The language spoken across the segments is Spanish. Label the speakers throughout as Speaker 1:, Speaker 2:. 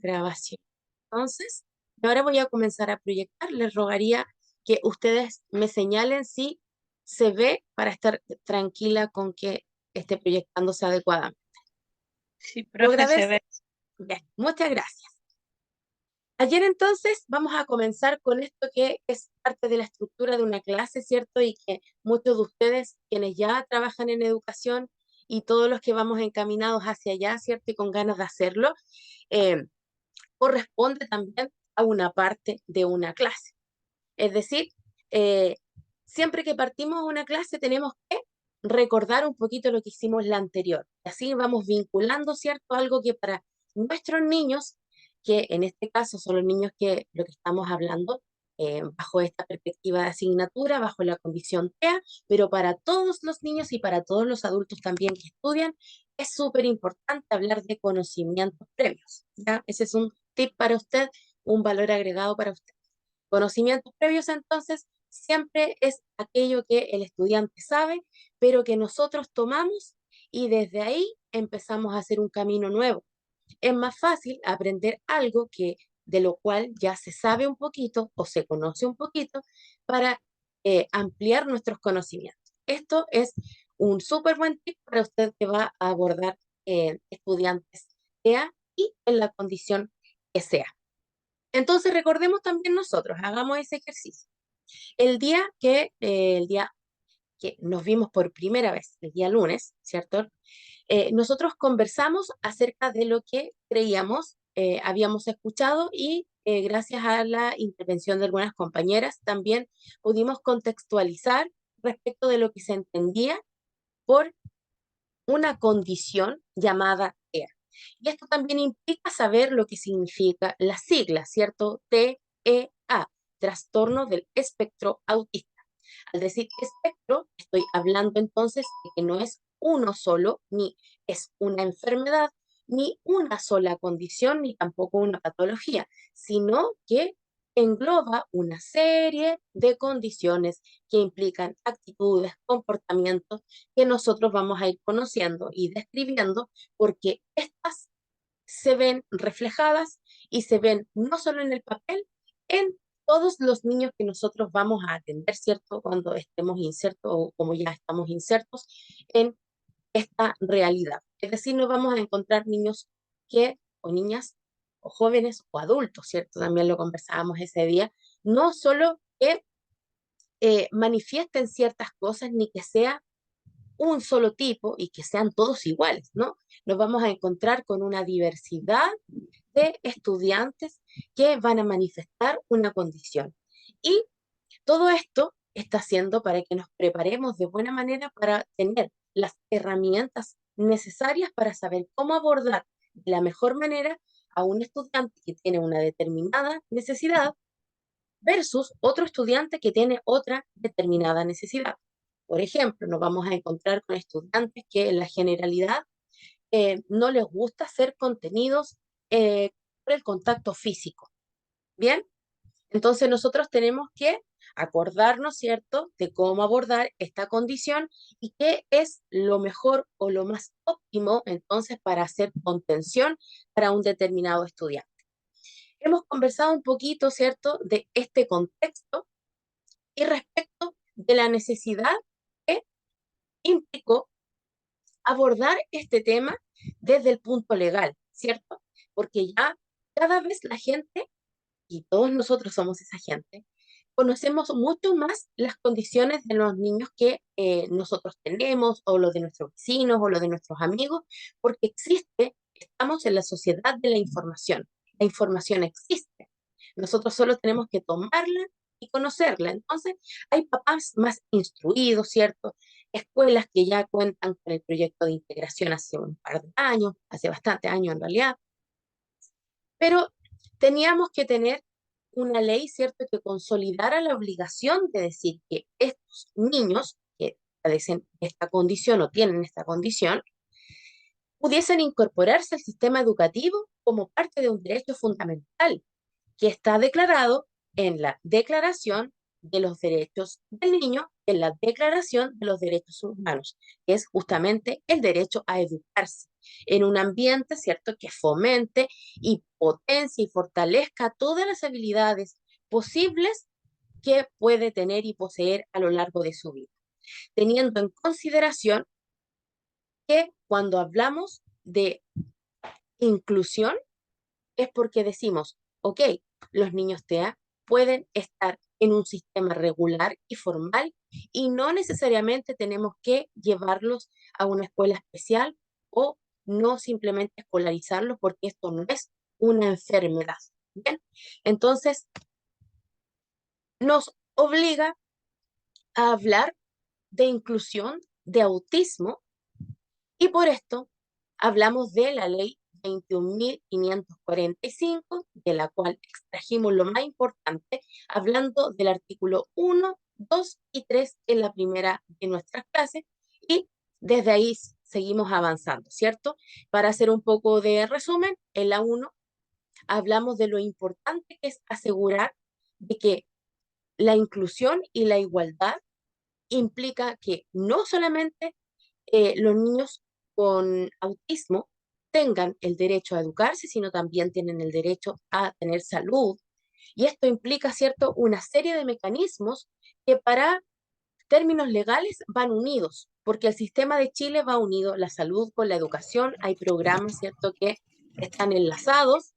Speaker 1: Grabación. Entonces, ahora voy a comenzar a proyectar. Les rogaría que ustedes me señalen si se ve para estar tranquila con que esté proyectándose adecuadamente.
Speaker 2: Sí,
Speaker 1: ¿Logra
Speaker 2: profe, se
Speaker 1: verse?
Speaker 2: ve.
Speaker 1: Bien, muchas gracias. Ayer entonces vamos a comenzar con esto que es parte de la estructura de una clase, ¿cierto? Y que muchos de ustedes, quienes ya trabajan en educación y todos los que vamos encaminados hacia allá, ¿cierto? Y con ganas de hacerlo, eh, corresponde también a una parte de una clase. Es decir, eh, siempre que partimos una clase tenemos que recordar un poquito lo que hicimos la anterior. Así vamos vinculando, ¿cierto? Algo que para nuestros niños, que en este caso son los niños que lo que estamos hablando, bajo esta perspectiva de asignatura, bajo la condición TEA, pero para todos los niños y para todos los adultos también que estudian, es súper importante hablar de conocimientos previos, ¿ya? Ese es un tip para usted, un valor agregado para usted. Conocimientos previos, entonces, siempre es aquello que el estudiante sabe, pero que nosotros tomamos y desde ahí empezamos a hacer un camino nuevo. Es más fácil aprender algo que de lo cual ya se sabe un poquito o se conoce un poquito para ampliar nuestros conocimientos. Esto es un súper buen tip para usted que va a abordar estudiantes sea y en la condición que sea. Entonces recordemos también nosotros, hagamos ese ejercicio. El día que nos vimos por primera vez, el día lunes, ¿cierto? Nosotros conversamos acerca de lo que creíamos, habíamos escuchado y gracias a la intervención de algunas compañeras también pudimos contextualizar respecto de lo que se entendía por una condición llamada TEA. Y esto también implica saber lo que significa la sigla, ¿cierto? TEA, trastorno del espectro autista. Al decir espectro, estoy hablando entonces de que no es uno solo, ni es una enfermedad, ni una sola condición, ni tampoco una patología, sino que engloba una serie de condiciones que implican actitudes, comportamientos que nosotros vamos a ir conociendo y describiendo porque estas se ven reflejadas y se ven no solo en el papel, en todos los niños que nosotros vamos a atender, ¿cierto? Cuando estemos insertos o como ya estamos insertos en esta realidad. Es decir, no vamos a encontrar niños que, o niñas, o jóvenes, o adultos, ¿cierto? También lo conversábamos ese día, no solo que manifiesten ciertas cosas ni que sea un solo tipo y que sean todos iguales, ¿no? Nos vamos a encontrar con una diversidad de estudiantes que van a manifestar una condición. Y todo esto está haciendo para que nos preparemos de buena manera para tener las herramientas necesarias para saber cómo abordar de la mejor manera a un estudiante que tiene una determinada necesidad versus otro estudiante que tiene otra determinada necesidad. Por ejemplo, nos vamos a encontrar con estudiantes que en la generalidad no les gusta hacer contenidos por el contacto físico. Bien, entonces nosotros tenemos que acordarnos, ¿cierto?, de cómo abordar esta condición y qué es lo mejor o lo más óptimo entonces para hacer contención para un determinado estudiante. Hemos conversado un poquito, ¿cierto?, de este contexto y respecto de la necesidad que implicó abordar este tema desde el punto legal, ¿cierto? Porque ya cada vez la gente, y todos nosotros somos esa gente, conocemos mucho más las condiciones de los niños que nosotros tenemos, o los de nuestros vecinos, o los de nuestros amigos, porque existe, estamos en la sociedad de la información. La información existe. Nosotros solo tenemos que tomarla y conocerla. Entonces, hay papás más instruidos, ¿cierto? Escuelas que ya cuentan con el proyecto de integración hace un par de años, hace bastante años en realidad, pero teníamos que tener una ley, ¿cierto?, que consolidara la obligación de decir que estos niños que padecen esta condición o tienen esta condición pudiesen incorporarse al sistema educativo como parte de un derecho fundamental que está declarado en la Declaración de los Derechos del Niño, en la Declaración de los Derechos Humanos, que es justamente el derecho a educarse. en un ambiente, ¿cierto?, que fomente y potencie y fortalezca todas las habilidades posibles que puede tener y poseer a lo largo de su vida, teniendo en consideración que cuando hablamos de inclusión es porque decimos, ok, los niños TEA pueden estar en un sistema regular y formal y no necesariamente tenemos que llevarlos a una escuela especial o no simplemente escolarizarlos porque esto no es una enfermedad. ¿Bien? Entonces, nos obliga a hablar de inclusión, de autismo, y por esto hablamos de la ley 21.545, de la cual extrajimos lo más importante, hablando del artículo 1, 2 y 3 en la primera de nuestras clases, y desde ahí seguimos avanzando, ¿cierto? Para hacer un poco de resumen, en la 1 hablamos de lo importante que es asegurar de que la inclusión y la igualdad implica que no solamente los niños con autismo tengan el derecho a educarse, sino también tienen el derecho a tener salud. Y esto implica, ¿cierto?, una serie de mecanismos que para términos legales van unidos, porque el sistema de Chile va unido la salud con la educación. Hay programas, ¿cierto?, que están enlazados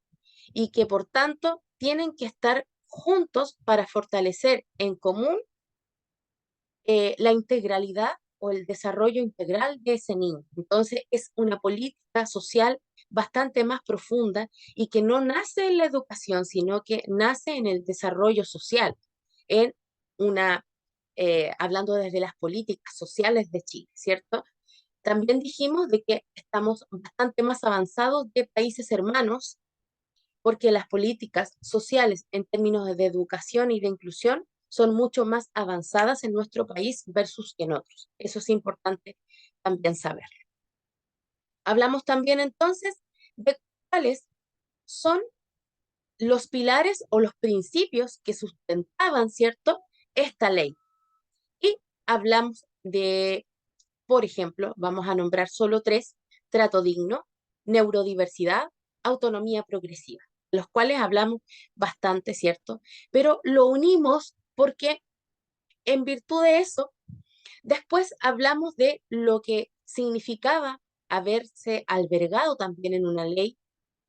Speaker 1: y que por tanto tienen que estar juntos para fortalecer en común la integralidad o el desarrollo integral de ese niño. Entonces, es una política social bastante más profunda y que no nace en la educación, sino que nace en el desarrollo social, en una, hablando desde las políticas sociales de Chile, ¿cierto? También dijimos de que estamos bastante más avanzados de países hermanos porque las políticas sociales en términos de educación y de inclusión son mucho más avanzadas en nuestro país versus en otros. Eso es importante también saber. Hablamos también entonces de cuáles son los pilares o los principios que sustentaban, ¿cierto?, esta ley. Y hablamos de, por ejemplo, vamos a nombrar solo tres: trato digno, neurodiversidad, autonomía progresiva, los cuales hablamos bastante, ¿cierto? Pero lo unimos porque en virtud de eso, después hablamos de lo que significaba haberse albergado también en una ley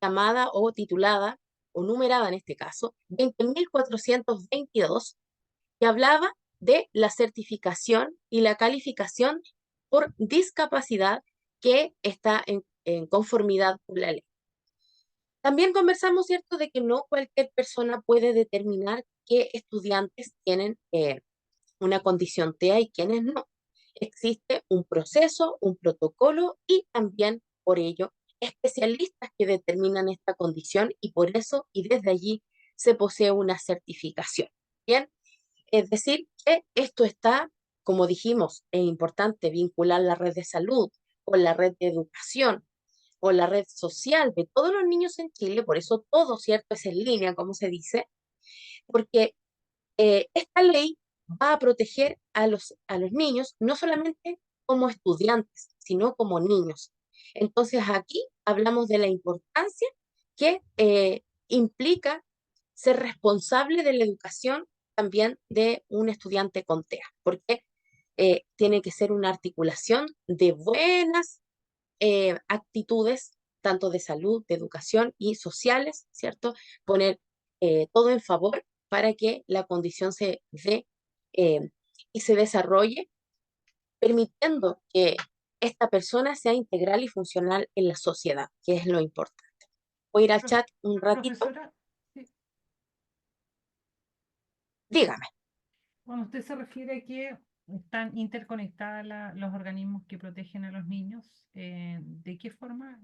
Speaker 1: llamada o titulada o numerada en este caso 20.422, que hablaba de la certificación y la calificación por discapacidad que está en conformidad con la ley. También conversamos, ¿cierto?, de que no cualquier persona puede determinar qué estudiantes tienen una condición TEA y quiénes no. Existe un proceso, un protocolo y también por ello especialistas que determinan esta condición y por eso y desde allí se posee una certificación. Bien, es decir, que esto está, como dijimos, es importante vincular la red de salud con la red de educación, con la red social de todos los niños en Chile, por eso todo, ¿cierto?, es en línea, como se dice, porque esta ley va a proteger a los niños no solamente como estudiantes, sino como niños. Entonces aquí hablamos de la importancia que implica ser responsable de la educación también de un estudiante con TEA, porque tiene que ser una articulación de buenas actitudes, tanto de salud, de educación y sociales, ¿cierto? Poner todo en favor para que la condición se dé eh, y se desarrolle, permitiendo que esta persona sea integral y funcional en la sociedad, que es lo importante. Voy a ir al
Speaker 2: Prof-
Speaker 1: chat un ratito.
Speaker 2: Profesora, sí,
Speaker 1: Dígame.
Speaker 2: cuando usted se refiere a que están interconectadas los organismos que protegen a los niños, ¿de qué forma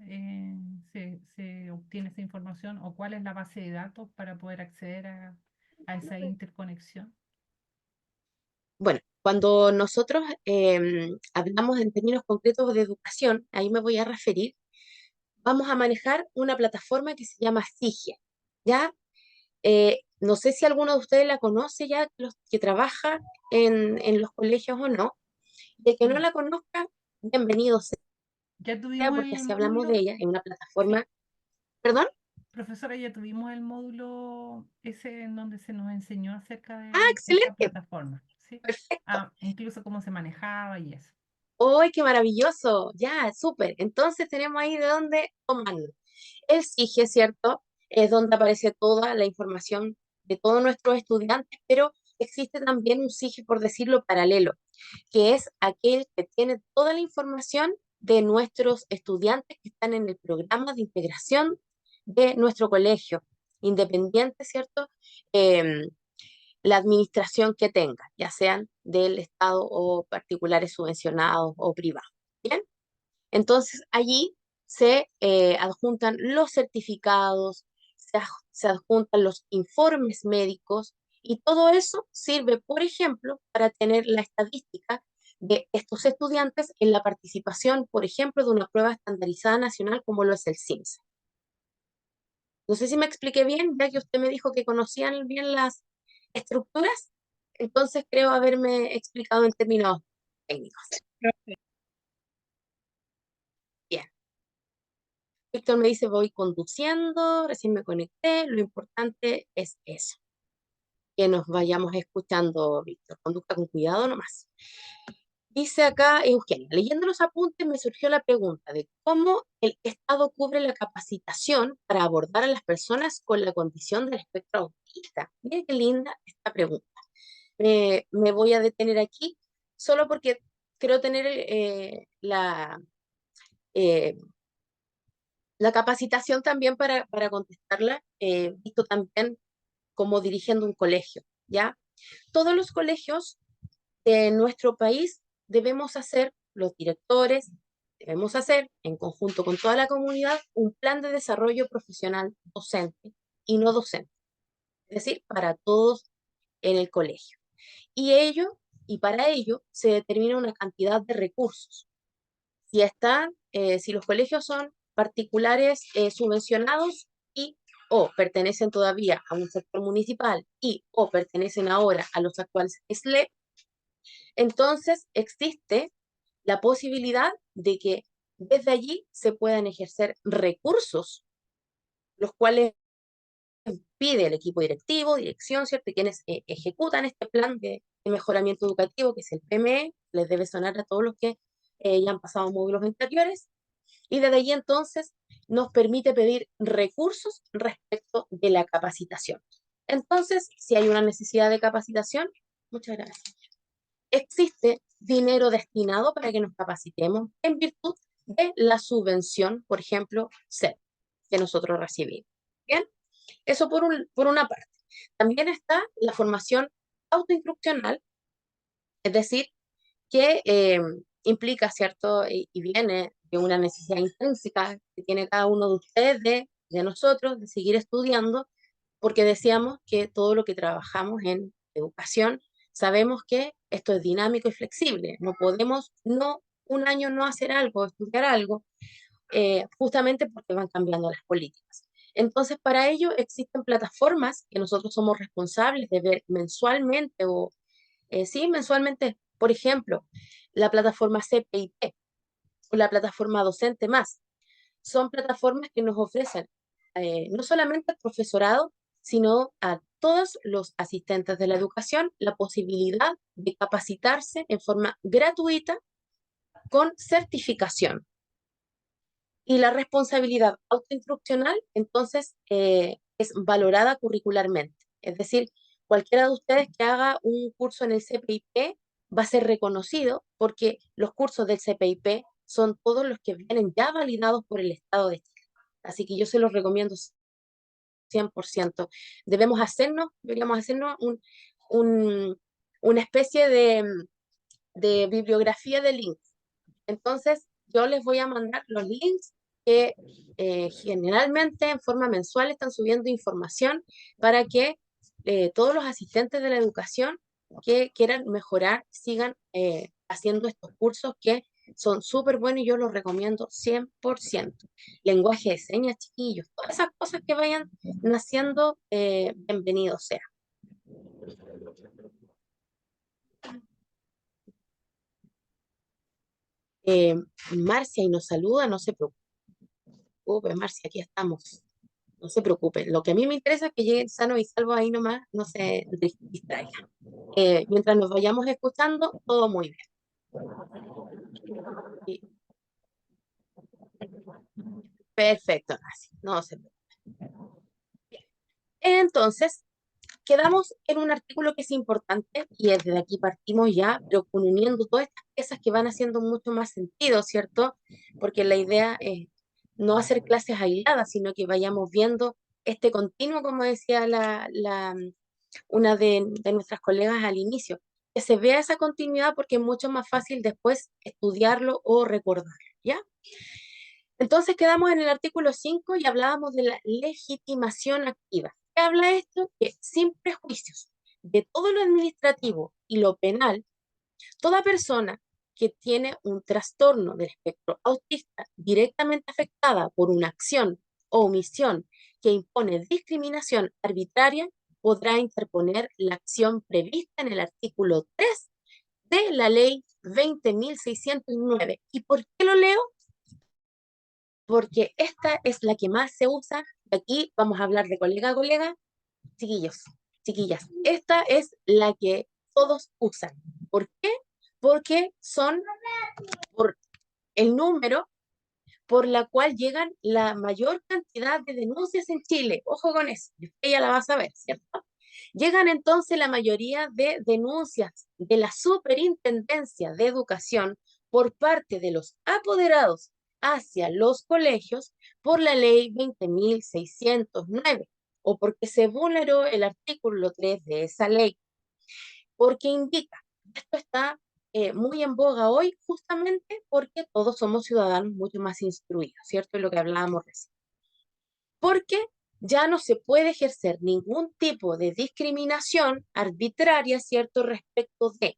Speaker 2: se obtiene esa información o cuál es la base de datos para poder acceder a esa interconexión?
Speaker 1: Bueno, cuando nosotros hablamos en términos concretos de educación, ahí me voy a referir, vamos a manejar una plataforma que se llama SIGIE, ¿ya? No sé si alguno de ustedes la conoce ya, los que trabaja en los colegios o no. De que no
Speaker 2: No.
Speaker 1: la conozca, bienvenido sea.
Speaker 2: Ya tuvimos
Speaker 1: porque
Speaker 2: el
Speaker 1: así hablamos de
Speaker 2: módulo,
Speaker 1: ella en una
Speaker 2: sí.
Speaker 1: plataforma. ¿Perdón?
Speaker 2: Profesora, ya tuvimos el módulo ese en donde se nos enseñó acerca
Speaker 1: Ah,
Speaker 2: de esa
Speaker 1: excelente,
Speaker 2: plataforma, ¿sí?
Speaker 1: perfecto.
Speaker 2: Ah, incluso cómo se manejaba y eso.
Speaker 1: ¡Uy, qué maravilloso! Ya, súper. Entonces tenemos ahí de dónde tomarlo. El SIGE, ¿cierto? Es donde aparece toda la información de todos nuestros estudiantes, pero existe también un SIGE, por decirlo, paralelo, que es aquel que tiene toda la información de nuestros estudiantes que están en el programa de integración de nuestro colegio, independiente, ¿cierto? Em, la administración que tenga, ya sean del Estado o particulares subvencionados o privados. ¿Bien? Entonces allí se adjuntan los certificados, se adjuntan los informes médicos y todo eso sirve, por ejemplo, para tener la estadística de estos estudiantes en la participación, por ejemplo, de una prueba estandarizada nacional como lo es el CIMSE. No sé si me expliqué bien, ya que usted me dijo que conocían bien las estructuras, entonces creo haberme explicado en términos técnicos. Bien. Víctor me dice, voy conduciendo, recién me conecté, lo importante es eso, que nos vayamos escuchando, Víctor, conduzca con cuidado nomás. Dice acá Eugenia, leyendo los apuntes me surgió la pregunta de cómo el Estado cubre la capacitación para abordar a las personas con la condición del espectro autista. Miren qué linda esta pregunta. Me voy a detener aquí solo porque creo tener eh, la capacitación también para contestarla, visto también como dirigiendo un colegio, ¿ya? Todos los colegios de nuestro país debemos hacer, los directores, debemos hacer, en conjunto con toda la comunidad, un plan de desarrollo profesional docente y no docente, es decir, para todos en el colegio. Y ello, y para ello, se determina una cantidad de recursos. Si los colegios son particulares subvencionados y o pertenecen todavía a un sector municipal y o pertenecen ahora a los actuales SLEP, entonces existe la posibilidad de que desde allí se puedan ejercer recursos, los cuales pide el equipo directivo, dirección, ¿cierto? Y quienes ejecutan este plan de mejoramiento educativo, que es el PME, les debe sonar a todos los que ya han pasado módulos anteriores, y desde allí entonces nos permite pedir recursos respecto de la capacitación. Entonces, si hay una necesidad de capacitación, muchas gracias. Existe dinero destinado para que nos capacitemos en virtud de la subvención, por ejemplo, SEP, que nosotros recibimos. Bien, eso por una parte. También está la formación autoinstruccional, es decir, que implica, ¿cierto? Y viene de una necesidad intrínseca que tiene cada uno de ustedes, de nosotros, de seguir estudiando, porque decíamos que todo lo que trabajamos en educación, sabemos que esto es dinámico y flexible. No podemos un año no hacer algo, estudiar algo, justamente porque van cambiando las políticas. Entonces, para ello existen plataformas que nosotros somos responsables de ver mensualmente sí, mensualmente. Por ejemplo, la plataforma CPIP o la plataforma Docente Más. Son plataformas que nos ofrecen no solamente al profesorado, sino a todos los asistentes de la educación la posibilidad de capacitarse en forma gratuita con certificación. Y la responsabilidad autoinstruccional, entonces, es valorada curricularmente. Es decir, cualquiera de ustedes que haga un curso en el CPIP va a ser reconocido porque los cursos del CPIP son todos los que vienen ya validados por el Estado de Chile. Así que yo se los recomiendo 100%. Deberíamos hacernos un, una especie de bibliografía de links. Entonces, yo les voy a mandar los links que generalmente en forma mensual están subiendo información para que todos los asistentes de la educación que quieran mejorar sigan haciendo estos cursos que son súper buenos y yo los recomiendo 100%. Lenguaje de señas, chiquillos, todas esas cosas que vayan naciendo, bienvenido sea. Eh, Marcia y nos saluda, no se preocupe, Marcia, aquí estamos. No se preocupe. Lo que a mí me interesa es que lleguen sanos y salvos ahí nomás, no se distraigan. Mientras nos vayamos escuchando, todo muy bien. Y- Perfecto, Nancy, no se preocupe. Bien. Entonces, quedamos en un artículo que es importante y desde aquí partimos ya, pero con uniendo todas estas piezas que van haciendo mucho más sentido, ¿cierto? Porque la idea es no hacer clases aisladas, sino que vayamos viendo este continuo, como decía una de nuestras colegas al inicio, que se vea esa continuidad porque es mucho más fácil después estudiarlo o recordarlo, ¿ya? Entonces quedamos en el artículo 5 y hablábamos de la legitimación activa. ¿Qué habla esto? Que sin prejuicios de todo lo administrativo y lo penal, toda persona que tiene un trastorno del espectro autista directamente afectada por una acción o omisión que impone discriminación arbitraria podrá interponer la acción prevista en el artículo 3 de la ley 20.609. ¿Y por qué lo leo? Porque esta es la que más se usa. Aquí vamos a hablar de colega a colega, chiquillos, chiquillas. Esta es la que todos usan. ¿Por qué? Porque son por el número por la cual llegan la mayor cantidad de denuncias en Chile. Ojo con eso, ella la va a saber, ¿cierto? Llegan entonces la mayoría de denuncias de la Superintendencia de Educación por parte de los apoderados hacia los colegios por la ley 20.609 o porque se vulneró el artículo 3 de esa ley, porque indica, esto está muy en boga hoy justamente porque todos somos ciudadanos mucho más instruidos, ¿cierto? Es lo que hablábamos recién. Porque ya no se puede ejercer ningún tipo de discriminación arbitraria, ¿cierto? Respecto de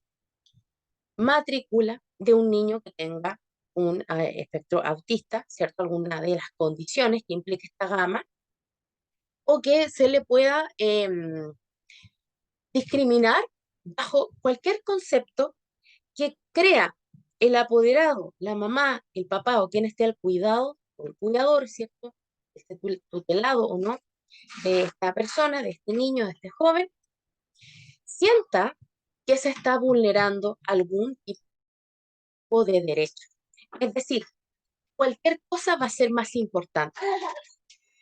Speaker 1: matrícula de un niño que tenga un espectro autista, ¿cierto? Alguna de las condiciones que implica esta gama, o que se le pueda discriminar bajo cualquier concepto que crea el apoderado, la mamá, el papá o quien esté al cuidado, o el cuidador, ¿cierto? Esté tutelado o no, de esta persona, de este niño, de este joven, sienta que se está vulnerando algún tipo de derecho. Es decir, cualquier cosa va a ser más importante.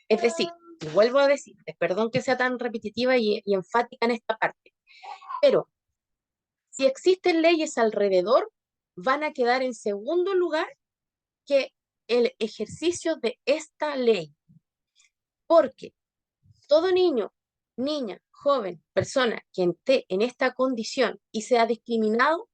Speaker 1: Es decir, y vuelvo a decir, perdón que sea tan repetitiva y enfática en esta parte, pero si existen leyes alrededor, van a quedar en segundo lugar que el ejercicio de esta ley, porque todo niño, niña, joven, persona que esté en esta condición y sea discriminado,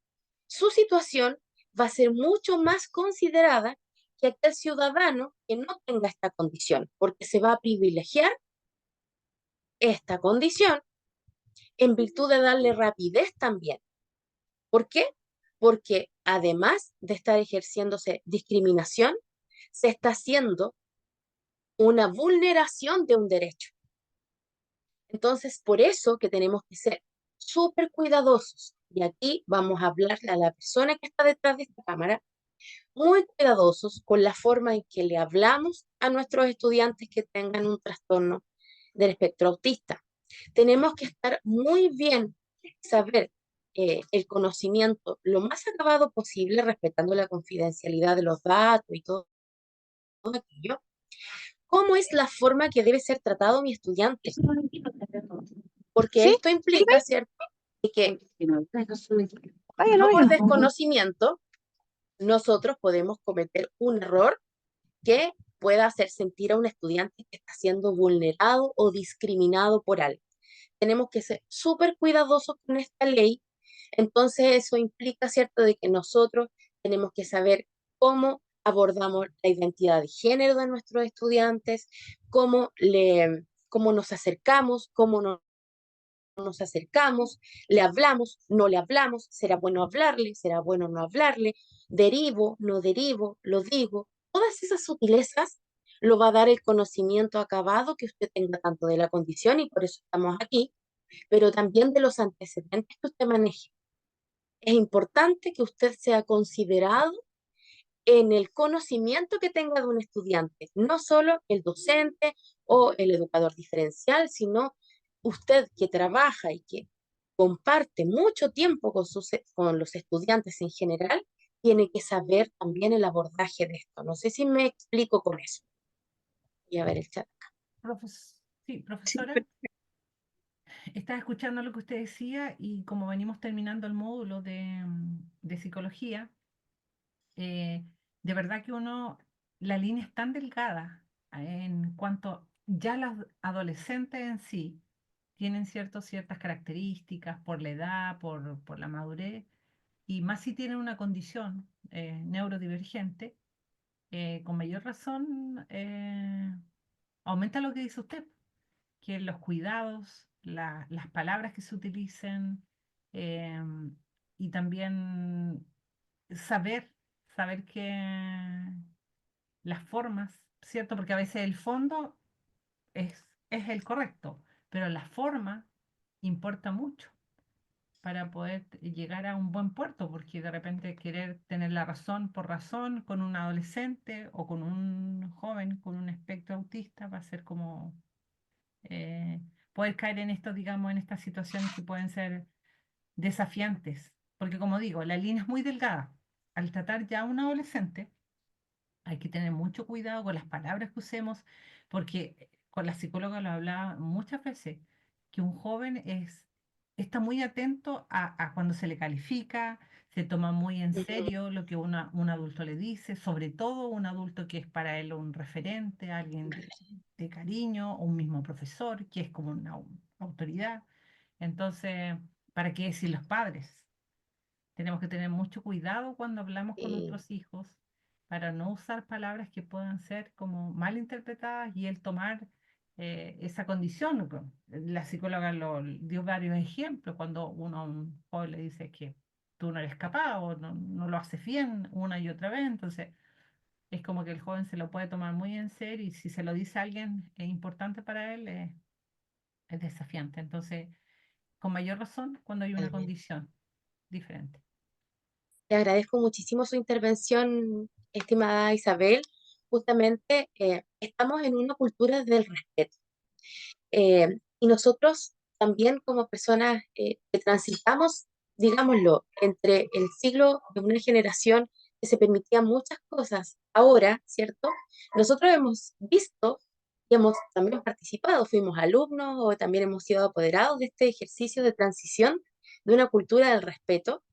Speaker 1: su situación va a ser mucho más considerada que aquel ciudadano que no tenga esta condición, porque se va a privilegiar esta condición en virtud de darle rapidez también. ¿Por qué? Porque además de estar ejerciéndose discriminación, se está haciendo una vulneración de un derecho. Entonces, por eso que tenemos que ser súper cuidadosos. Y aquí vamos a hablarle a la persona que está detrás de esta cámara, muy cuidadosos con la forma en que le hablamos a nuestros estudiantes que tengan un trastorno del espectro autista. Tenemos que estar muy bien, saber el conocimiento lo más acabado posible, respetando la confidencialidad de los datos y todo aquello. ¿Cómo es la forma que debe ser tratado mi estudiante? Porque
Speaker 3: ¿Sí?
Speaker 1: esto implica, ¿cierto? De que
Speaker 3: Vaya, no,
Speaker 1: no por
Speaker 3: vaya.
Speaker 1: desconocimiento nosotros podemos cometer un error que pueda hacer sentir a un estudiante que está siendo vulnerado o discriminado por algo. Tenemos que ser súper cuidadosos con esta ley. Entonces eso implica, ¿cierto?, de que nosotros tenemos que saber cómo abordamos la identidad de género de nuestros estudiantes, cómo nos acercamos, cómo no nos acercamos, le hablamos, no le hablamos, será bueno hablarle, será bueno no hablarle, derivo, no derivo, lo digo. Todas esas sutilezas lo va a dar el conocimiento acabado que usted tenga tanto de la condición y por eso estamos aquí, pero también de los antecedentes que usted maneje. Es importante que usted sea considerado en el conocimiento que tenga de un estudiante, no solo el docente o el educador diferencial, sino usted que trabaja y que comparte mucho tiempo con los estudiantes en general, tiene que saber también el abordaje de esto. No sé si me explico con eso. Voy a ver el chat.
Speaker 2: Sí,
Speaker 3: Sí,
Speaker 2: profesora, estaba escuchando lo que usted decía y como venimos terminando el módulo de psicología, eh, de verdad que la línea es tan delgada en cuanto ya los adolescentes en sí tienen ciertas características por la edad, por la madurez, y más si tienen una condición neurodivergente, con mayor razón aumenta lo que dice usted, que los cuidados, las palabras que se utilicen, eh, y también saber, saber que las formas, ¿cierto? Porque a veces el fondo es el correcto, pero la forma importa mucho para poder llegar a un buen puerto, porque de repente querer tener la razón por razón con un adolescente o con un joven con un espectro autista va a ser como eh, poder caer en esto, digamos, en estas situaciones que pueden ser desafiantes, porque como digo, la línea es muy delgada. Al tratar ya a un adolescente, hay que tener mucho cuidado con las palabras que usemos, porque con la psicóloga lo hablaba muchas veces, que un joven está muy atento a cuando se le califica, se toma muy en
Speaker 1: Ujú.
Speaker 2: serio lo que un adulto le dice, sobre todo un adulto que es para él un referente, alguien de cariño, o un mismo profesor, que es como una autoridad. Entonces, ¿para qué decir los padres? Tenemos que tener mucho cuidado cuando hablamos con
Speaker 1: Sí,
Speaker 2: nuestros hijos para no usar palabras que puedan ser como mal interpretadas y el tomar esa condición. La psicóloga dio varios ejemplos cuando uno a un joven le dice que tú no eres capaz o no lo haces bien una y otra vez, entonces es como que el joven se lo puede tomar muy en serio y si se lo dice a alguien importante para él es desafiante. Entonces, con mayor razón cuando hay una
Speaker 1: totalmente.
Speaker 2: condición diferente.
Speaker 1: Le agradezco muchísimo su intervención, estimada Isabel. Justamente estamos en una cultura del respeto. Y nosotros también como personas que transitamos, digámoslo, entre el siglo de una generación que se permitía muchas cosas, ahora, ¿cierto? Nosotros hemos visto y hemos también participado, fuimos alumnos o también hemos sido apoderados de este ejercicio de transición de una cultura del respeto,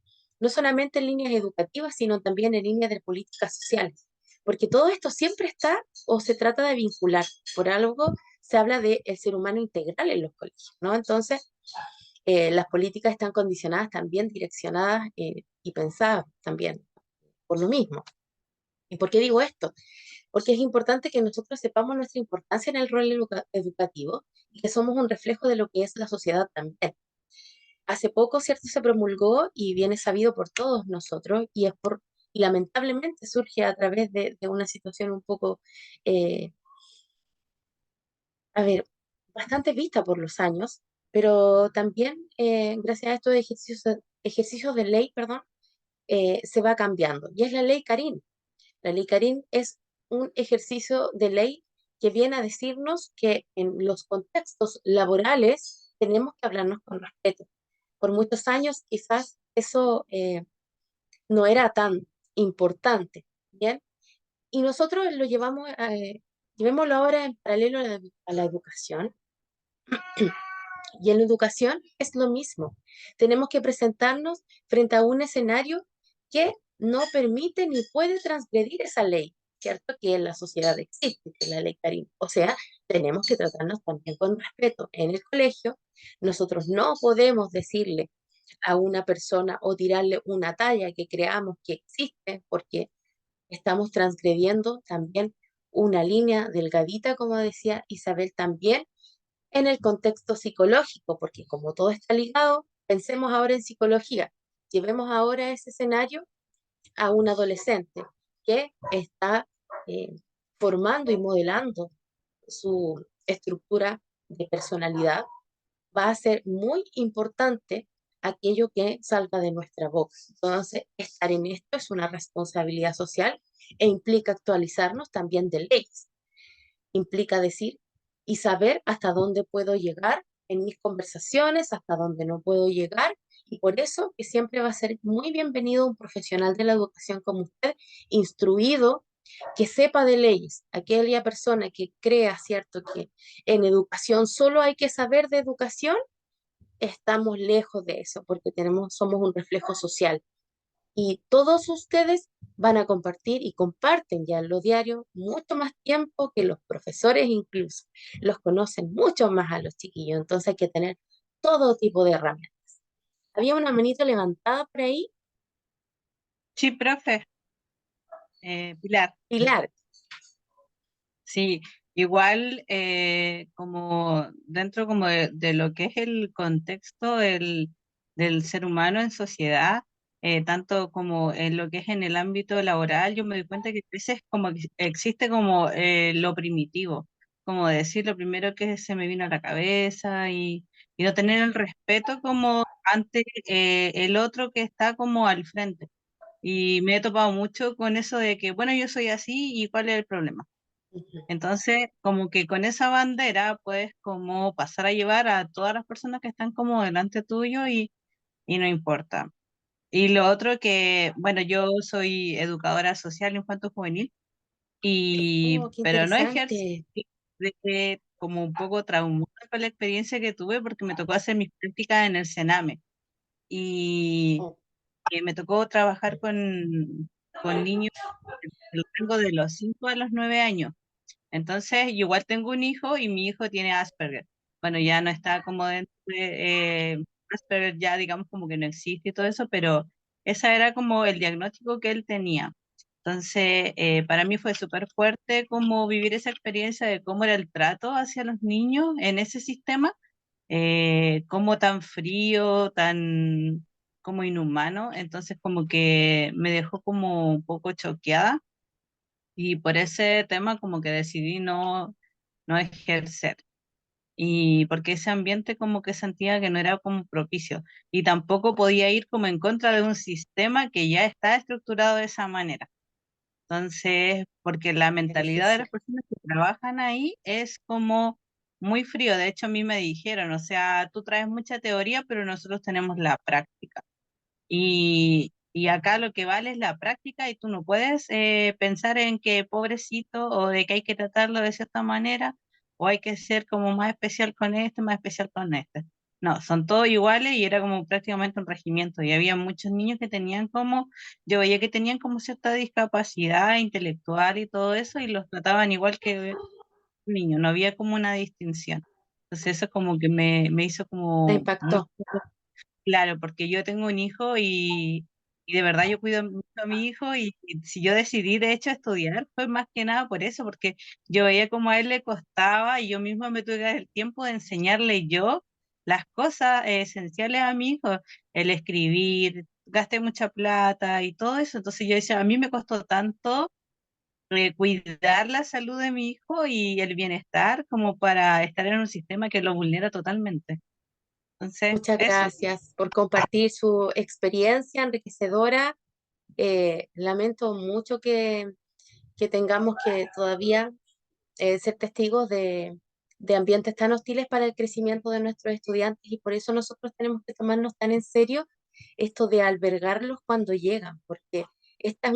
Speaker 1: no solamente en líneas educativas, sino también en líneas de políticas sociales, porque todo esto siempre está o se trata de vincular. Por algo se habla del ser humano integral en los colegios, ¿no? Entonces, las políticas están condicionadas también, direccionadas y pensadas también por lo mismo. ¿Y por qué digo esto? Porque es importante que nosotros sepamos nuestra importancia en el rol educativo y que somos un reflejo de lo que es la sociedad también. Hace poco, ¿cierto? Se promulgó y viene sabido por todos nosotros y lamentablemente surge a través de una situación un poco eh, a ver, bastante vista por los años, pero también gracias a estos ejercicios de ley, perdón, se va cambiando. Y es la ley Carín. La ley Carín es un ejercicio de ley que viene a decirnos que en los contextos laborales tenemos que hablarnos con respeto. Por muchos años quizás eso no era tan importante, ¿bien? Y nosotros lo llevémoslo ahora en paralelo a la educación. Y en la educación es lo mismo. Tenemos que presentarnos frente a un escenario que no permite ni puede transgredir esa ley, ¿cierto? Que en la sociedad existe, que es la ley Karim. O sea, tenemos que tratarnos también con respeto. En el colegio, nosotros no podemos decirle a una persona o tirarle una talla que creamos que existe, porque estamos transgrediendo también una línea delgadita, como decía Isabel también, en el contexto psicológico, porque como todo está ligado, pensemos ahora en psicología. Llevemos ahora ese escenario a un adolescente que está eh, formando y modelando su estructura de personalidad. Va a ser muy importante aquello que salga de nuestra boca. Entonces, estar en esto es una responsabilidad social e implica actualizarnos también de leyes. Implica decir y saber hasta dónde puedo llegar en mis conversaciones, hasta dónde no puedo llegar. Y por eso que siempre va a ser muy bienvenido un profesional de la educación como usted, instruido, que sepa de leyes. Aquella persona que crea, ¿cierto?, que en educación solo hay que saber de educación, estamos lejos de eso, porque somos un reflejo social. Y todos ustedes van a compartir y comparten ya en lo diario mucho más tiempo que los profesores incluso. Los conocen mucho más a los chiquillos, entonces hay que tener todo tipo de herramientas. Había una manita levantada por ahí,
Speaker 4: Sí, profe, Pilar.
Speaker 1: Pilar.
Speaker 4: Sí, igual como dentro como de lo que es el contexto del ser humano en sociedad, tanto como en lo que es en el ámbito laboral, yo me doy cuenta que a veces como que existe como lo primitivo, como decir lo primero que se me vino a la cabeza y no tener el respeto como ante el otro que está como al frente. Y me he topado mucho con eso de que, bueno, yo soy así y ¿cuál es el problema?
Speaker 1: Ujú.
Speaker 4: Entonces, como que con esa bandera puedes como pasar a llevar a todas las personas que están como delante tuyo y no importa. Y lo otro que, bueno, yo soy educadora social infanto-juvenil,
Speaker 1: Oh, qué
Speaker 4: pero no ejercí
Speaker 1: interesante.
Speaker 4: como un poco traumada con la experiencia que tuve porque me tocó hacer mis prácticas en el Sename y,
Speaker 1: Oh,
Speaker 4: y me tocó trabajar con niños del rango de los 5 a los 9 años. Entonces, yo igual tengo un hijo y mi hijo tiene Asperger. Bueno, ya no está como dentro de Asperger, ya digamos como que no existe y todo eso, pero esa era como el diagnóstico que él tenía. Entonces, para mí fue súper fuerte como vivir esa experiencia de cómo era el trato hacia los niños en ese sistema, como tan frío, tan como inhumano. Entonces, como que me dejó como un poco choqueada y por ese tema como que decidí no ejercer. Y porque ese ambiente como que sentía que no era como propicio. Y tampoco podía ir como en contra de un sistema que ya está estructurado de esa manera. Entonces, porque la
Speaker 1: qué
Speaker 4: mentalidad de
Speaker 1: difícil.
Speaker 4: las personas que trabajan ahí es como muy frío. De hecho, a mí me dijeron, o sea, tú traes mucha teoría, pero nosotros tenemos la práctica. Y acá lo que vale es la práctica y tú no puedes pensar en que pobrecito o de que hay que tratarlo de cierta manera o hay que ser como más especial con este, más especial con este. No, son todos iguales y era como prácticamente un regimiento y había muchos niños que tenían como, yo veía que tenían como cierta discapacidad intelectual y todo eso y los trataban igual que niños, no había como una distinción. Entonces eso como que me hizo
Speaker 1: Me
Speaker 4: como mucho.
Speaker 1: impactó.
Speaker 4: Claro, porque yo tengo un hijo y de verdad yo cuido mucho a mi hijo y si yo decidí de hecho estudiar fue más que nada por eso, porque yo veía cómo a él le costaba y yo misma me tuve que dar el tiempo de enseñarle yo las cosas esenciales a mi hijo, el escribir, gasté mucha plata y todo eso, entonces yo decía, a mí me costó tanto cuidar la salud de mi hijo y el bienestar como para estar en un sistema que lo vulnera totalmente. Entonces,
Speaker 1: Muchas
Speaker 4: eso.
Speaker 1: gracias por compartir su experiencia enriquecedora. Lamento mucho que tengamos que todavía ser testigos de ambientes tan hostiles para el crecimiento de nuestros estudiantes y por eso nosotros tenemos que tomarnos tan en serio esto de albergarlos cuando llegan, porque esta es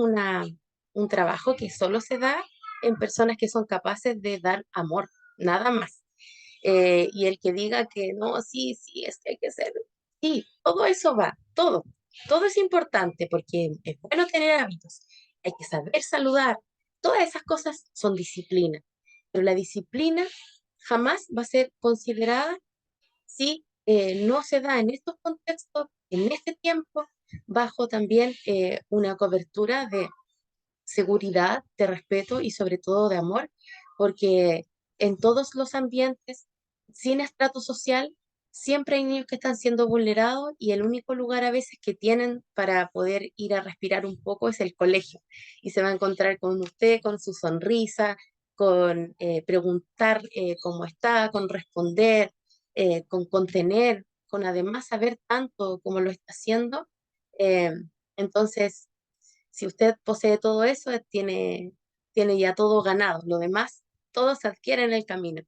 Speaker 1: un trabajo que solo se da en personas que son capaces de dar amor, nada más. Y el que diga que no, sí, sí, es que hay que ser, sí, todo eso va, todo es importante porque es bueno tener hábitos, hay que saber saludar, todas esas cosas son disciplina, pero la disciplina jamás va a ser considerada si no se da en estos contextos, en este tiempo, bajo también una cobertura de seguridad, de respeto y sobre todo de amor, porque en todos los ambientes, sin estrato social, siempre hay niños que están siendo vulnerados y el único lugar a veces que tienen para poder ir a respirar un poco es el colegio. Y se va a encontrar con usted, con su sonrisa, con preguntar cómo está, con responder, con contener. con además saber tanto como lo está haciendo, eh, entonces, si usted posee todo eso, tiene ya todo ganado. Lo demás, todo se adquiere en el camino.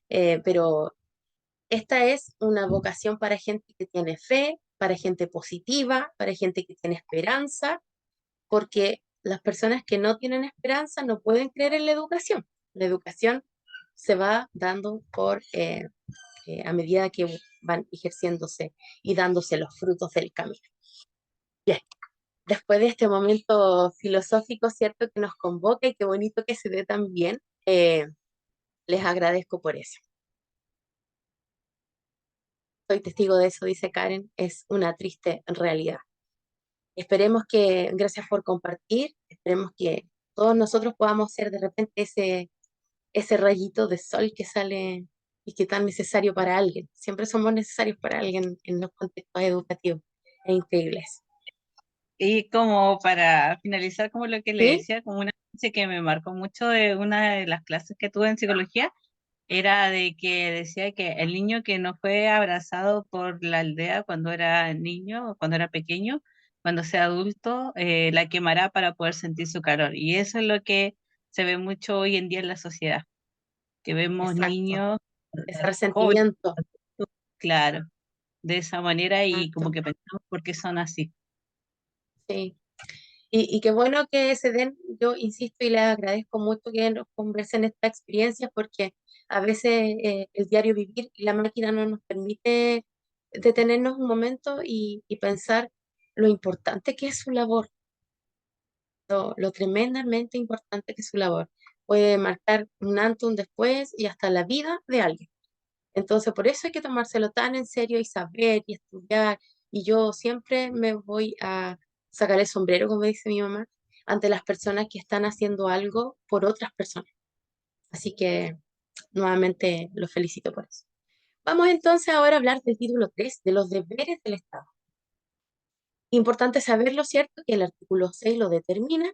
Speaker 1: Pero esta es una vocación para gente que tiene fe, para gente positiva, para gente que tiene esperanza, porque las personas que no tienen esperanza no pueden creer en la educación. La educación se va dando a medida que van ejerciéndose y dándose los frutos del camino. Bien, después de este momento filosófico, ¿cierto? Que nos convoca y qué bonito que se dé también, les agradezco por eso. Soy testigo de eso, dice Karen, es una triste realidad. Esperemos que, gracias por compartir, esperemos que todos nosotros podamos ser de repente ese rayito de sol que sale y que es tan necesario para alguien. Siempre somos necesarios para alguien en los contextos educativos. Es increíble eso.
Speaker 4: Y como para finalizar, como lo que le
Speaker 1: ¿Sí?
Speaker 4: decía, como una frase que me marcó mucho de una de las clases que tuve en psicología, era de que decía que el niño que no fue abrazado por la aldea cuando era niño o cuando era pequeño, cuando sea adulto, la quemará para poder sentir su calor. Y eso es lo que se ve mucho hoy en día en la sociedad, que vemos
Speaker 1: Exacto.
Speaker 4: niños
Speaker 1: Ese
Speaker 4: jóvenes,
Speaker 1: resentimiento.
Speaker 4: claro, de esa manera y como
Speaker 1: Exacto.
Speaker 4: que pensamos por qué son así.
Speaker 1: Sí. Y qué bueno que se den, yo insisto y les agradezco mucho que nos conversen estas experiencias porque a veces el diario vivir y la máquina no nos permite detenernos un momento y pensar lo importante que es su labor, lo tremendamente importante que es su labor. Puede marcar un antes, un después y hasta la vida de alguien. Entonces, por eso hay que tomárselo tan en serio y saber y estudiar. Y yo siempre me voy a sacar el sombrero, como dice mi mamá, ante las personas que están haciendo algo por otras personas. Así que nuevamente los felicito por eso. Vamos entonces ahora a hablar del título 3 de los deberes del Estado. Importante saberlo, ¿cierto? Que el artículo 6 lo determina.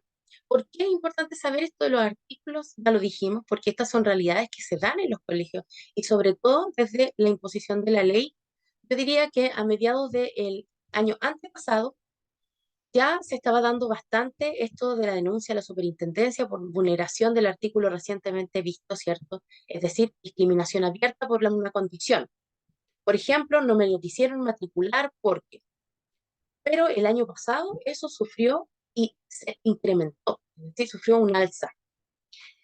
Speaker 1: ¿Por qué es importante saber esto de los artículos? Ya lo dijimos, porque estas son realidades que se dan en los colegios y sobre todo desde la imposición de la ley. Yo diría que a mediados del año antepasado ya se estaba dando bastante esto de la denuncia a la superintendencia por vulneración del artículo recientemente visto, ¿cierto? Es decir, discriminación abierta por la misma condición. Por ejemplo, no me lo quisieron matricular porque, pero el año pasado eso sufrió y se incrementó, es decir, sufrió un alza.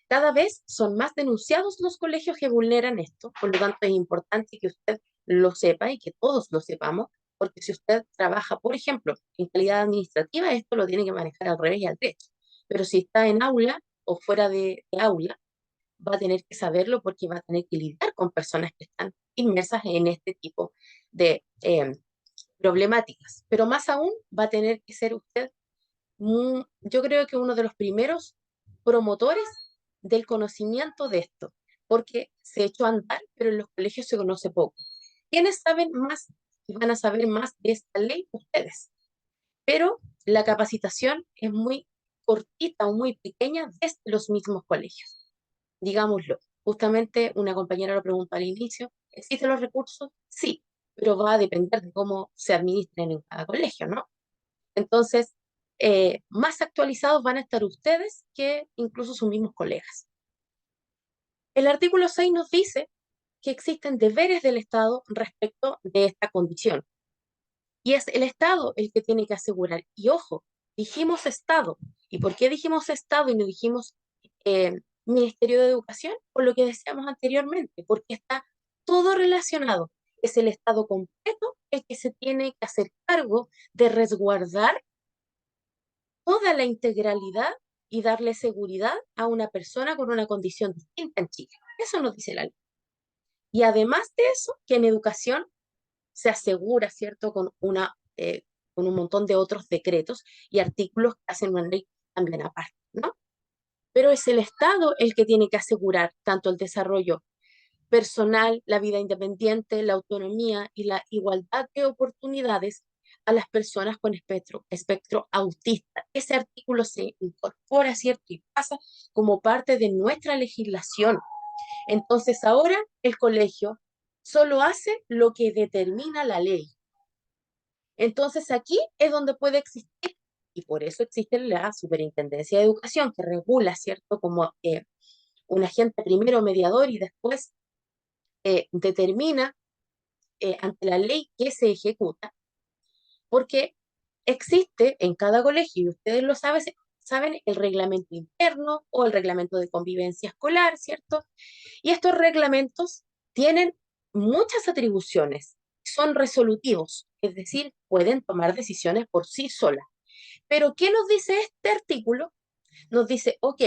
Speaker 1: Cada vez son más denunciados los colegios que vulneran esto, por lo tanto es importante que usted lo sepa y que todos lo sepamos, porque si usted trabaja, por ejemplo, en calidad administrativa, esto lo tiene que manejar al revés y al derecho. Pero si está en aula o fuera de aula, va a tener que saberlo porque va a tener que lidiar con personas que están inmersas en este tipo de problemáticas. Pero más aún, va a tener que ser usted, yo creo que uno de los primeros promotores del conocimiento de esto, porque se echó a andar, pero en los colegios se conoce poco. ¿Quiénes saben más y van a saber más de esta ley? Ustedes. Pero la capacitación es muy cortita o muy pequeña desde los mismos colegios, digámoslo. Justamente una compañera lo preguntó al inicio, ¿existen los recursos? Sí, pero va a depender de cómo se administren en cada colegio, ¿no? Entonces, más actualizados van a estar ustedes que incluso sus mismos colegas. El artículo 6 nos dice que existen deberes del Estado respecto de esta condición. Y es el Estado el que tiene que asegurar. Y ojo, dijimos Estado. ¿Y por qué dijimos Estado y no dijimos Ministerio de Educación? Por lo que decíamos anteriormente, porque está todo relacionado. Es el Estado completo el que se tiene que hacer cargo de resguardar toda la integralidad y darle seguridad a una persona con una condición distinta en Chile. Eso nos dice la ley. Y además de eso, que en educación se asegura, ¿cierto?, con un montón de otros decretos y artículos que hacen una ley también aparte, ¿no? Pero es el Estado el que tiene que asegurar tanto el desarrollo personal, la vida independiente, la autonomía y la igualdad de oportunidades a las personas con espectro autista. Ese artículo se incorpora, ¿cierto? Y pasa como parte de nuestra legislación. Entonces ahora el colegio solo hace lo que determina la ley. Entonces aquí es donde puede existir, y por eso existe la Superintendencia de Educación, que regula, ¿cierto? Como un agente primero mediador y después determina ante la ley que se ejecuta, porque existe en cada colegio, y ustedes lo saben, el reglamento interno o el reglamento de convivencia escolar, ¿cierto? Y estos reglamentos tienen muchas atribuciones, son resolutivos, es decir, pueden tomar decisiones por sí solas. Pero, ¿qué nos dice este artículo? Nos dice, ok,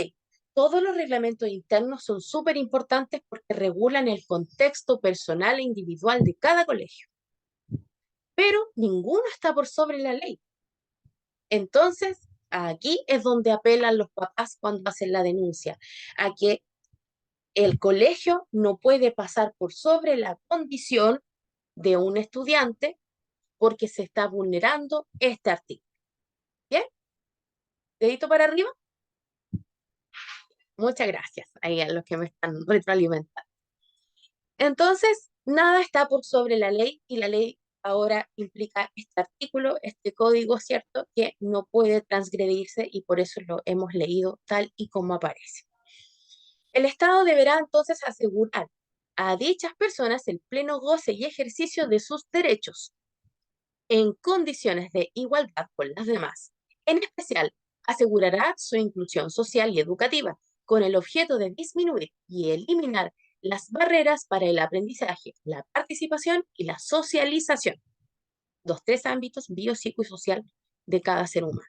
Speaker 1: todos los reglamentos internos son súper importantes porque regulan el contexto personal e individual de cada colegio, pero ninguno está por sobre la ley. Entonces, aquí es donde apelan los papás cuando hacen la denuncia, a que el colegio no puede pasar por sobre la condición de un estudiante porque se está vulnerando este artículo. ¿Bien? ¿Dedito para arriba? Muchas gracias ahí a los que me están retroalimentando. Entonces, nada está por sobre la ley y la ley ahora implica este artículo, este código, ¿cierto? Que no puede transgredirse y por eso lo hemos leído tal y como aparece. El Estado deberá entonces asegurar a dichas personas el pleno goce y ejercicio de sus derechos en condiciones de igualdad con las demás. En especial, asegurará su inclusión social y educativa con el objeto de disminuir y eliminar las barreras para el aprendizaje, la participación y la socialización, los tres ámbitos bio, psico y social de cada ser humano.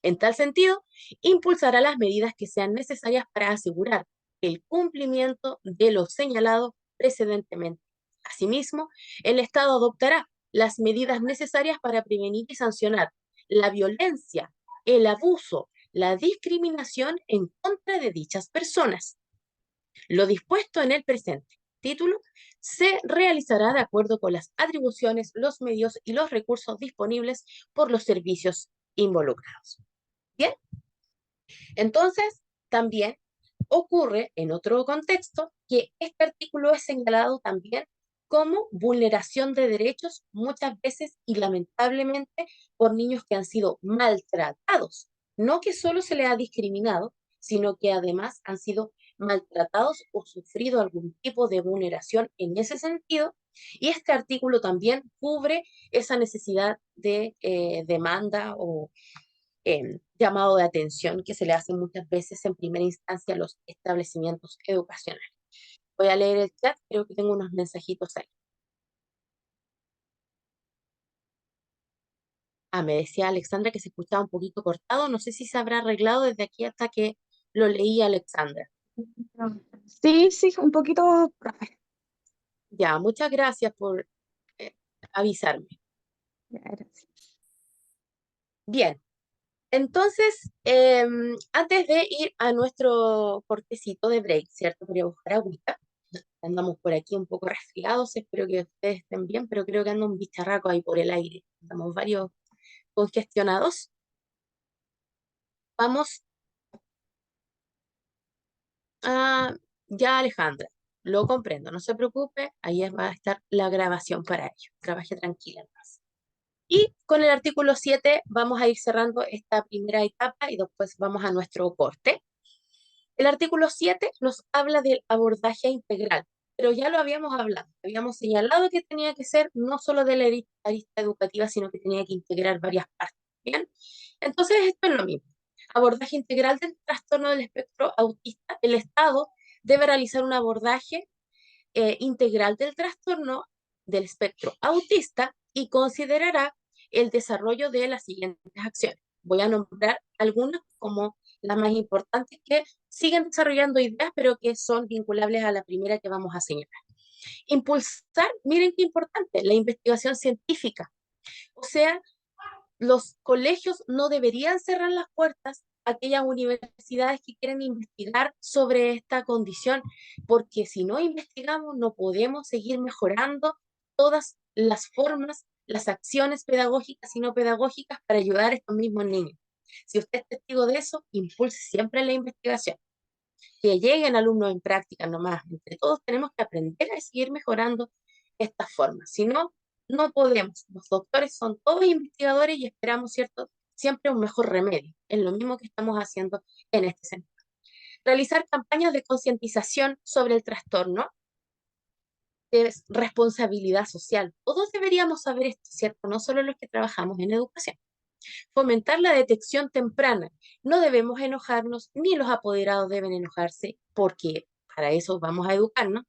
Speaker 1: En tal sentido, impulsará las medidas que sean necesarias para asegurar el cumplimiento de lo señalado precedentemente. Asimismo, el Estado adoptará las medidas necesarias para prevenir y sancionar la violencia, el abuso, la discriminación en contra de dichas personas. Lo dispuesto en el presente título se realizará de acuerdo con las atribuciones, los medios y los recursos disponibles por los servicios involucrados. Bien, entonces también ocurre en otro contexto que este artículo es señalado también como vulneración de derechos muchas veces y lamentablemente por niños que han sido maltratados. No que solo se les ha discriminado, sino que además han sido maltratados o sufrido algún tipo de vulneración en ese sentido. Y este artículo también cubre esa necesidad de demanda o llamado de atención que se le hace muchas veces en primera instancia a los establecimientos educacionales. Voy a leer el chat, creo que tengo unos mensajitos ahí. Me decía Alexandra que se escuchaba un poquito cortado, no sé si se habrá arreglado desde aquí hasta que lo leí Alexandra.
Speaker 3: Sí, sí, un poquito.
Speaker 1: Ya, muchas gracias por eh, avisarme.
Speaker 3: Ya, gracias.
Speaker 1: Bien, entonces, antes de ir a nuestro cortecito de break, ¿cierto? Voy a buscar agüita. Andamos por aquí un poco resfriados, espero que ustedes estén bien, pero creo que anda un bicharraco ahí por el aire. Estamos varios congestionados. Vamos a... Ya Alejandra, lo comprendo, no se preocupe, ahí va a estar la grabación para ello. Trabaje tranquila en paz. Y con el artículo 7 vamos a ir cerrando esta primera etapa y después vamos a nuestro corte. El artículo 7 nos habla del abordaje integral, pero ya lo habíamos hablado. Habíamos señalado que tenía que ser no solo de la arista educativa, sino que tenía que integrar varias partes. Bien, entonces esto es lo mismo. Abordaje integral del trastorno del espectro autista. El Estado debe realizar un abordaje integral del trastorno del espectro autista y considerará el desarrollo de las siguientes acciones. Voy a nombrar algunas como las más importantes que siguen desarrollando ideas, pero que son vinculables a la primera que vamos a señalar. Impulsar, miren qué importante, la investigación científica. O sea, los colegios no deberían cerrar las puertas a aquellas universidades que quieren investigar sobre esta condición, porque si no investigamos no podemos seguir mejorando todas las formas, las acciones pedagógicas y no pedagógicas para ayudar a estos mismos niños. Si usted es testigo de eso, impulse siempre la investigación. Que lleguen alumnos en práctica nomás. Entre todos tenemos que aprender a seguir mejorando estas formas. Si no, no podemos. Los doctores son todos investigadores y esperamos, ¿cierto? Siempre un mejor remedio. Es lo mismo que estamos haciendo en este sentido. Realizar campañas de concientización sobre el trastorno es responsabilidad social. Todos deberíamos saber esto, ¿cierto? No solo los que trabajamos en educación. Fomentar la detección temprana. No debemos enojarnos, ni los apoderados deben enojarse, porque para eso vamos a educarnos.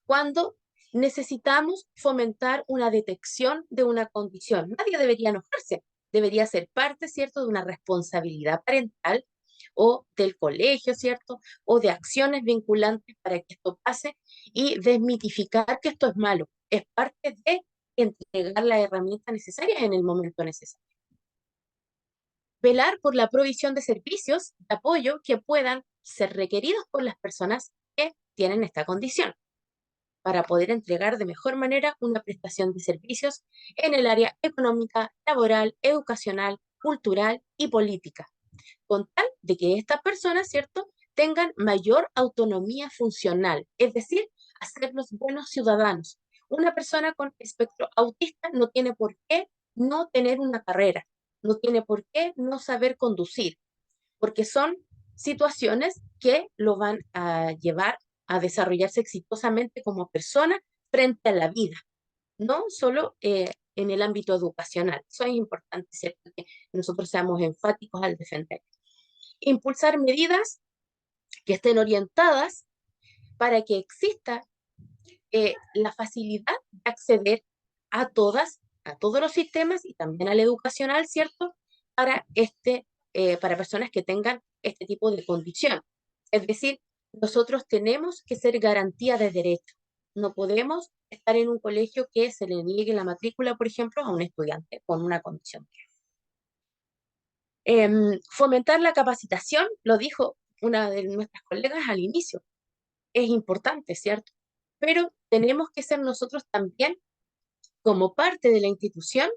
Speaker 1: Cuando necesitamos fomentar una detección de una condición, nadie debería enojarse. Debería ser parte, ¿cierto?, de una responsabilidad parental o del colegio, ¿cierto? O de acciones vinculantes para que esto pase y desmitificar que esto es malo. Es parte de entregar la herramienta necesaria en el momento necesario. Velar por la provisión de servicios de apoyo que puedan ser requeridos por las personas que tienen esta condición, para poder entregar de mejor manera una prestación de servicios en el área económica, laboral, educacional, cultural y política, con tal de que estas personas, ¿cierto?, tengan mayor autonomía funcional, es decir, hacerlos buenos ciudadanos. Una persona con espectro autista no tiene por qué no tener una carrera, no tiene por qué no saber conducir, porque son situaciones que lo van a llevar a desarrollarse exitosamente como persona frente a la vida, no solo en el ámbito educacional. Eso es importante, ¿cierto?, que nosotros seamos enfáticos al defender. Impulsar medidas que estén orientadas para que exista la facilidad de acceder a todos los sistemas y también al educacional, ¿cierto? Para personas que tengan este tipo de condición. Es decir, nosotros tenemos que ser garantía de derecho. No podemos estar en un colegio que se le niegue la matrícula, por ejemplo, a un estudiante con una condición. Fomentar la capacitación, lo dijo una de nuestras colegas al inicio, es importante, ¿cierto? Pero tenemos que ser nosotros también, como parte de la institución,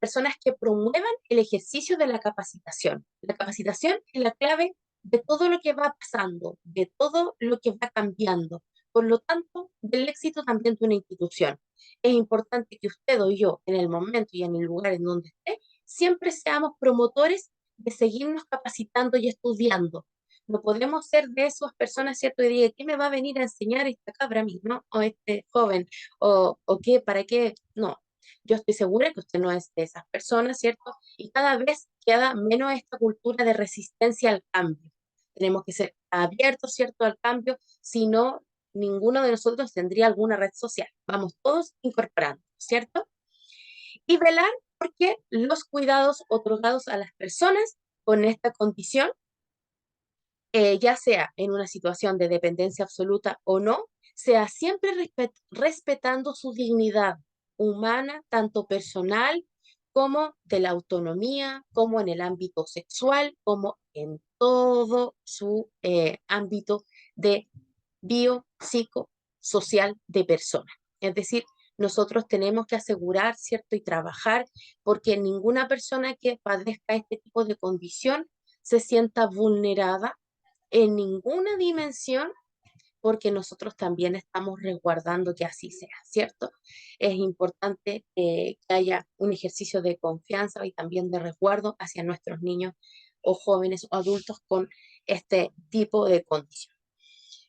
Speaker 1: personas que promuevan el ejercicio de la capacitación. La capacitación es la clave de todo lo que va pasando, de todo lo que va cambiando. Por lo tanto, del éxito también de una institución. Es importante que usted o yo, en el momento y en el lugar en donde esté, siempre seamos promotores de seguirnos capacitando y estudiando. No podemos ser de esas personas, ¿cierto? Y diga, ¿qué me va a venir a enseñar esta cabra a mí, ¿no? O este joven, o qué, para qué. No, yo estoy segura que usted no es de esas personas, ¿cierto? Y cada vez queda menos esta cultura de resistencia al cambio. Tenemos que ser abiertos, ¿cierto?, al cambio, si no, ninguno de nosotros tendría alguna red social. Vamos todos incorporando, ¿cierto? Y velar porque los cuidados otorgados a las personas con esta condición, ya sea en una situación de dependencia absoluta o no, sea siempre respetando su dignidad humana, tanto personal como de la autonomía, como en el ámbito sexual, como en todo su ámbito de biopsicosocial de persona. Es decir, nosotros tenemos que asegurar, ¿cierto?, y trabajar porque ninguna persona que padezca este tipo de condición se sienta vulnerada en ninguna dimensión, porque nosotros también estamos resguardando que así sea, ¿cierto? Es importante que haya un ejercicio de confianza y también de resguardo hacia nuestros niños o jóvenes o adultos con este tipo de condición.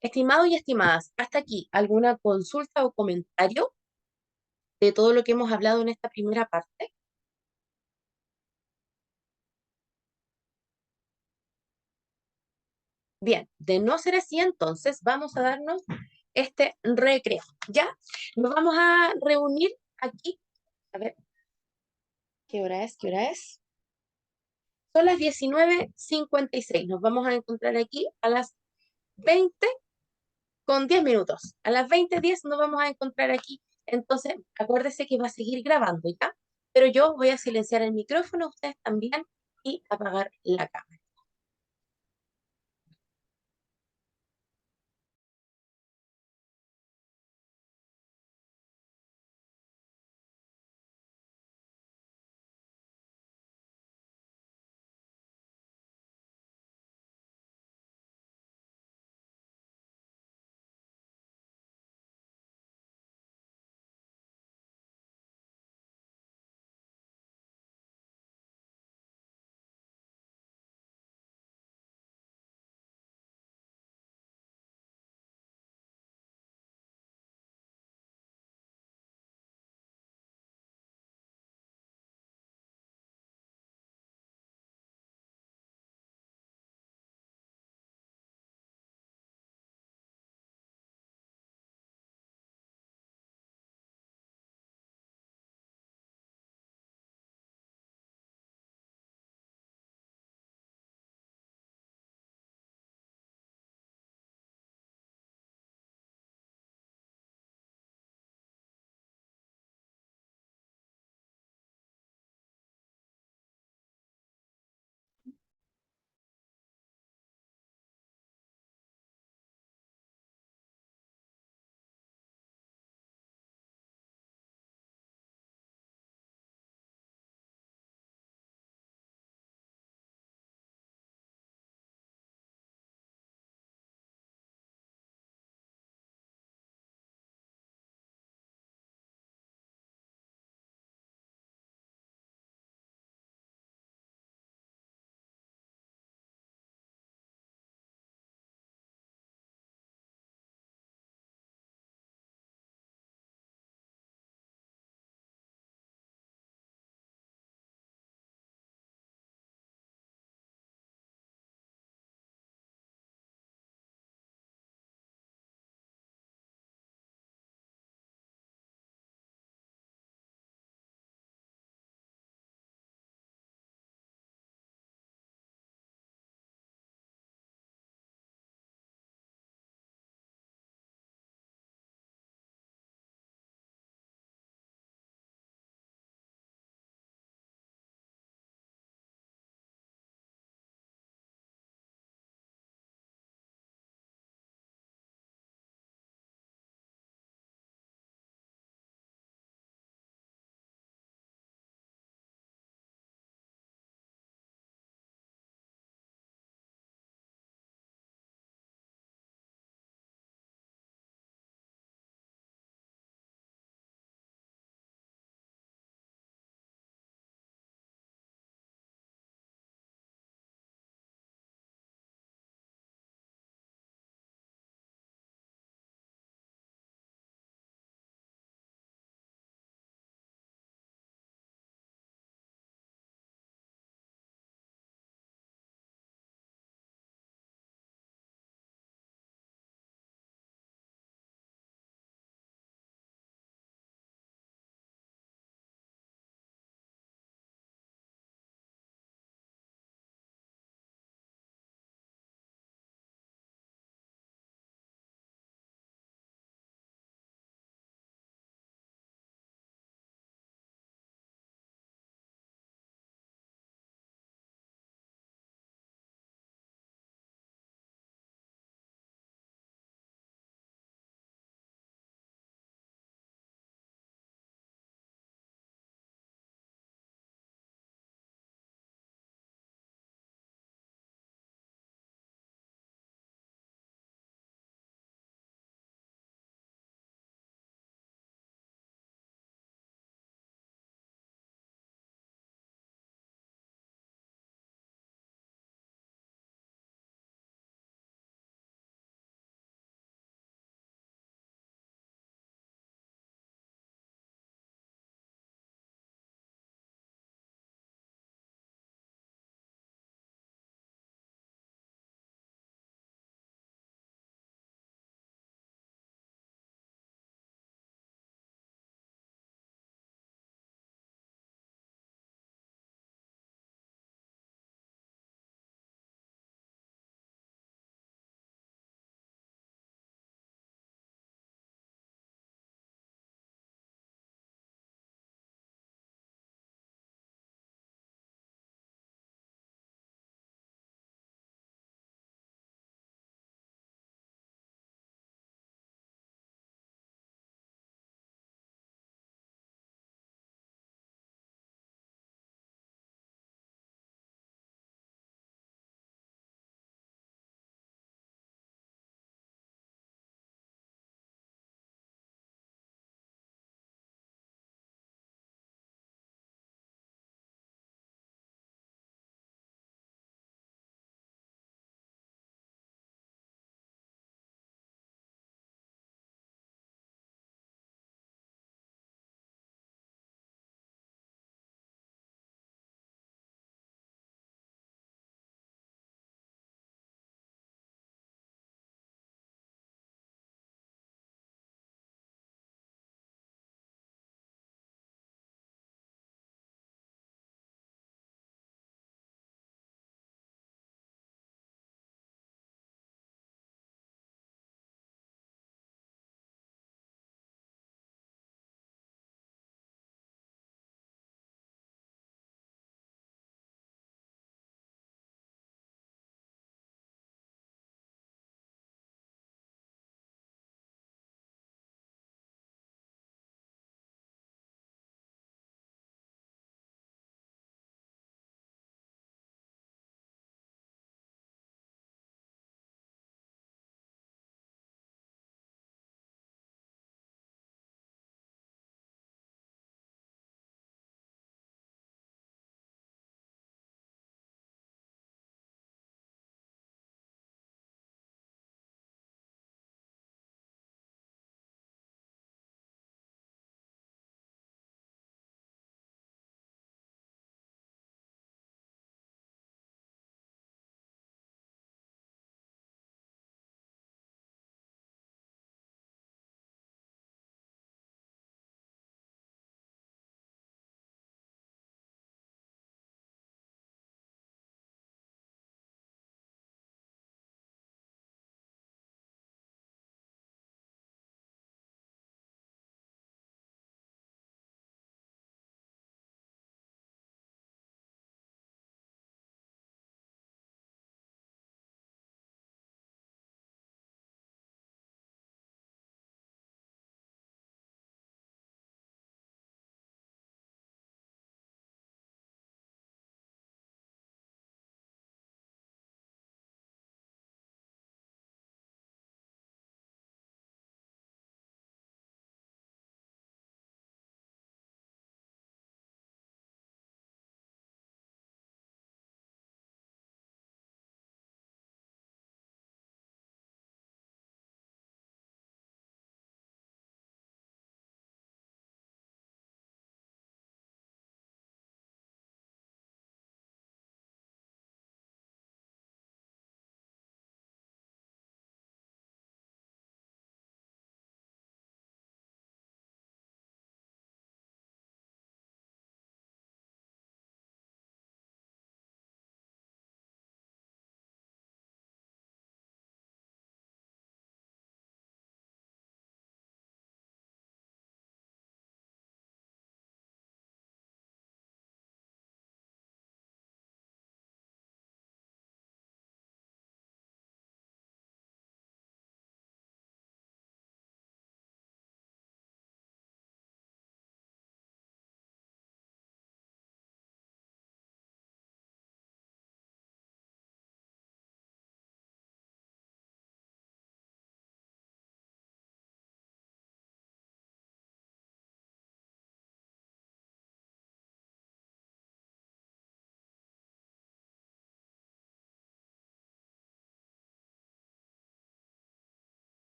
Speaker 1: Estimados y estimadas, hasta aquí, ¿alguna consulta o comentario de todo lo que hemos hablado en esta primera parte? Bien, de no ser así, entonces vamos a darnos este recreo. ¿Ya? Nos vamos a reunir aquí. A ver, ¿qué hora es? ¿Qué hora es? Son las 19:56. Nos vamos a encontrar aquí a las 20:10. A las 20:10 nos vamos a encontrar aquí. Entonces, acuérdese que va a seguir grabando, ¿ya? Pero yo voy a silenciar el micrófono, ustedes también, y apagar la cámara.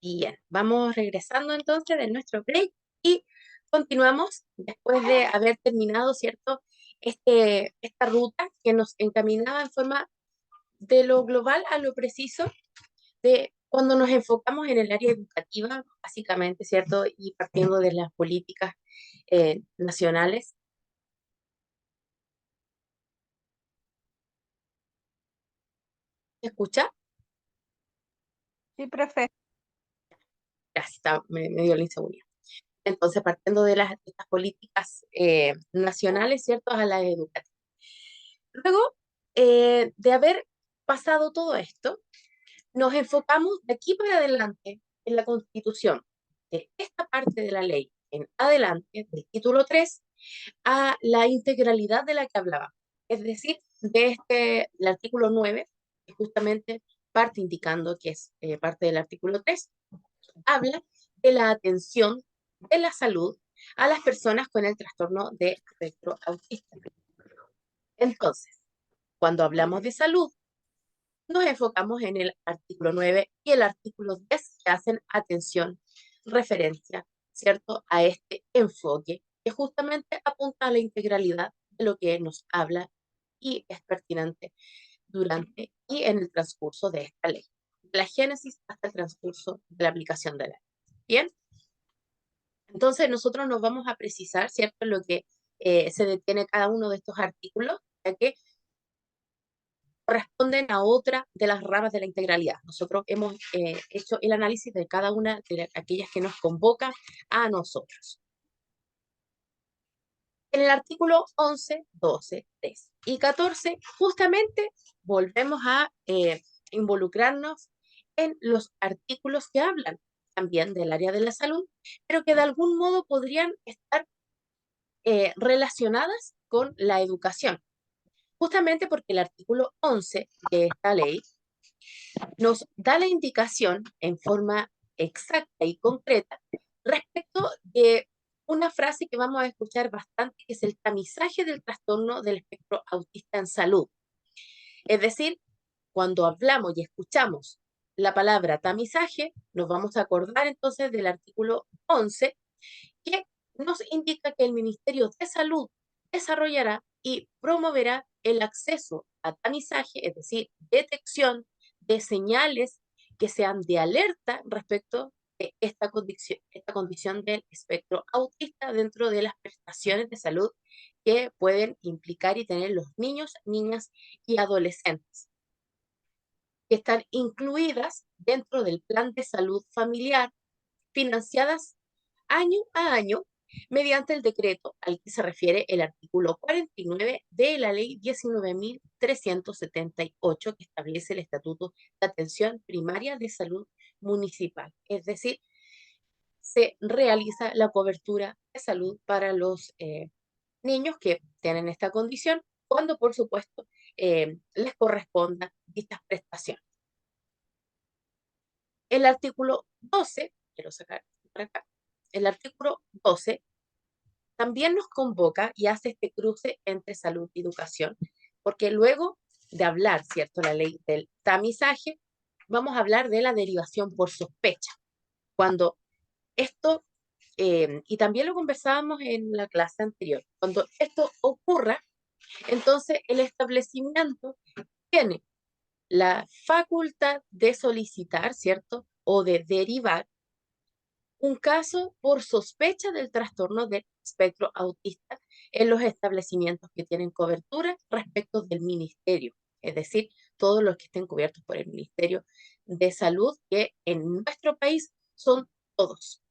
Speaker 1: Bien, vamos regresando entonces de nuestro break y continuamos después de haber terminado, ¿cierto? Esta ruta que nos encaminaba en forma de lo global a lo preciso, de cuando nos enfocamos en el área educativa, básicamente, ¿cierto? Y partiendo de las políticas nacionales. ¿Se escucha?
Speaker 3: Sí, profe.
Speaker 1: Gracias, me dio la inseguridad. Entonces, partiendo de de estas políticas nacionales, ¿cierto? A la educativa. Luego de haber pasado todo esto, nos enfocamos de aquí para adelante en la Constitución, de esta parte de la ley en adelante, del título 3, a la integralidad de la que hablaba. Es decir, el artículo 9, que justamente parte indicando que es parte del artículo 3, habla de la atención de la salud a las personas con el trastorno de espectro autista. Entonces, cuando hablamos de salud, nos enfocamos en el artículo 9 y el artículo 10 que hacen atención, referencia, ¿cierto?, a este enfoque que justamente apunta a la integralidad de lo que nos habla y es pertinente durante y en el transcurso de esta ley, de la génesis hasta el transcurso de la aplicación de la ley. Bien, entonces nosotros nos vamos a precisar, ¿cierto?, en lo que se detiene cada uno de estos artículos, ya que corresponden a otra de las ramas de la integralidad. Nosotros hemos hecho el análisis de cada una de aquellas que nos convocan a nosotros. En el artículo 11, 12, 13 y 14, justamente volvemos a involucrarnos en los artículos que hablan también del área de la salud, pero que de algún modo podrían estar relacionadas con la educación. Justamente porque el artículo 11 de esta ley nos da la indicación en forma exacta y concreta respecto de una frase que vamos a escuchar bastante, que es el tamizaje del trastorno del espectro autista en salud. Es decir, cuando hablamos y escuchamos la palabra tamizaje, nos vamos a acordar entonces del artículo 11, que nos indica que el Ministerio de Salud desarrollará y promoverá el acceso a tamizaje, es decir, detección de señales que sean de alerta respecto de esta condición del espectro autista dentro de las prestaciones de salud que pueden implicar y tener los niños, niñas y adolescentes, que están incluidas dentro del plan de salud familiar, financiadas año a año mediante el decreto al que se refiere el artículo 49 de la ley 19.378, que establece el Estatuto de Atención Primaria de Salud Municipal. Es decir, se realiza la cobertura de salud para los niños que tienen esta condición, cuando por supuesto les corresponda estas prestaciones. El artículo 12, quiero sacar por acá, el artículo 12 también nos convoca y hace este cruce entre salud y educación, porque luego de hablar, ¿cierto?, la ley del tamizaje, vamos a hablar de la derivación por sospecha. Cuando esto, y también lo conversábamos en la clase anterior, cuando esto ocurra, entonces el establecimiento tiene la facultad de solicitar, ¿cierto?, o de derivar un caso por sospecha del trastorno del espectro autista en los establecimientos que tienen cobertura respecto del ministerio, es decir, todos los que estén cubiertos por el Ministerio de Salud, que en nuestro país son todos.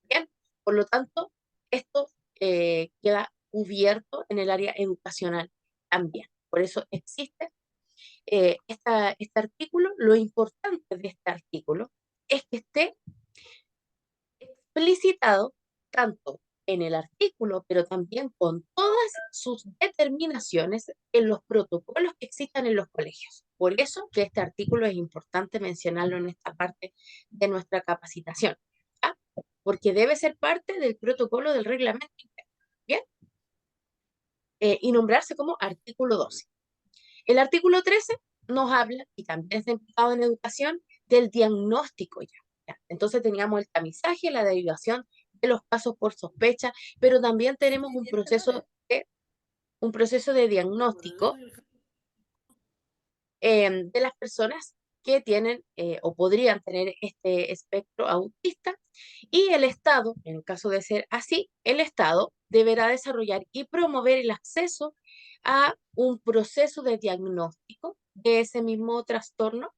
Speaker 1: Bien, por lo tanto, esto queda cubierto en el área educacional también. Por eso existe este artículo. Lo importante de este artículo es que esté explicitado tanto en el artículo, pero también con todas sus determinaciones en los protocolos que existan en los colegios. Por eso que este artículo es importante mencionarlo en esta parte de nuestra capacitación, ¿ah? Porque debe ser parte del protocolo del reglamento interno, ¿bien? Y nombrarse como artículo 12. El artículo 13 nos habla, y también está implicado en educación, del diagnóstico ya. Entonces teníamos el tamizaje, la derivación de los casos por sospecha, pero también tenemos un proceso de diagnóstico de las personas que tienen o podrían tener este espectro autista, y el Estado, en el caso de ser así, el Estado deberá desarrollar y promover el acceso a un proceso de diagnóstico de ese mismo trastorno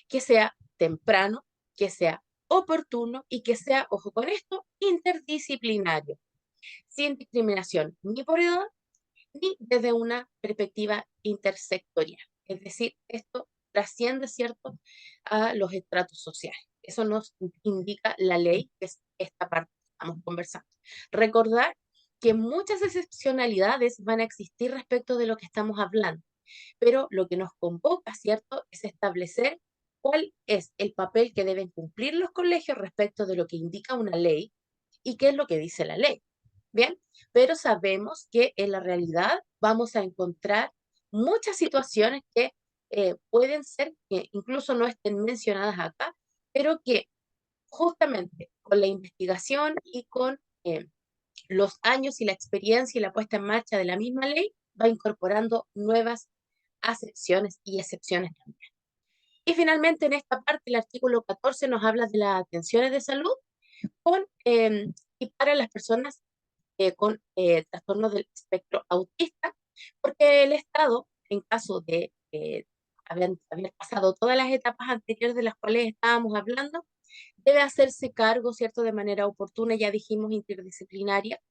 Speaker 1: que sea temprano, que sea oportuno y que sea, ojo con esto, interdisciplinario, sin discriminación ni por edad ni desde una perspectiva intersectorial. Es decir, esto trasciende, ¿cierto?, a los estratos sociales. Eso nos indica la ley, que es esta parte que estamos conversando. Recordar que muchas excepcionalidades van a existir respecto de lo que estamos hablando, pero lo que nos convoca, ¿cierto?, es establecer cuál es el papel que deben cumplir los colegios respecto de lo que indica una ley y qué es lo que dice la ley. Bien, pero sabemos que en la realidad vamos a encontrar muchas situaciones que pueden ser que incluso no estén mencionadas acá, pero que justamente con la investigación y con los años y la experiencia y la puesta en marcha de la misma ley, va incorporando nuevas acepciones y excepciones también. Y finalmente, en esta parte, el artículo 14 nos habla de las atenciones de salud con, y para las personas con trastornos del espectro autista, porque el Estado, en caso de haber pasado todas las etapas anteriores de las cuales estábamos hablando, debe hacerse cargo, ¿cierto?, de manera oportuna, ya dijimos interdisciplinaria,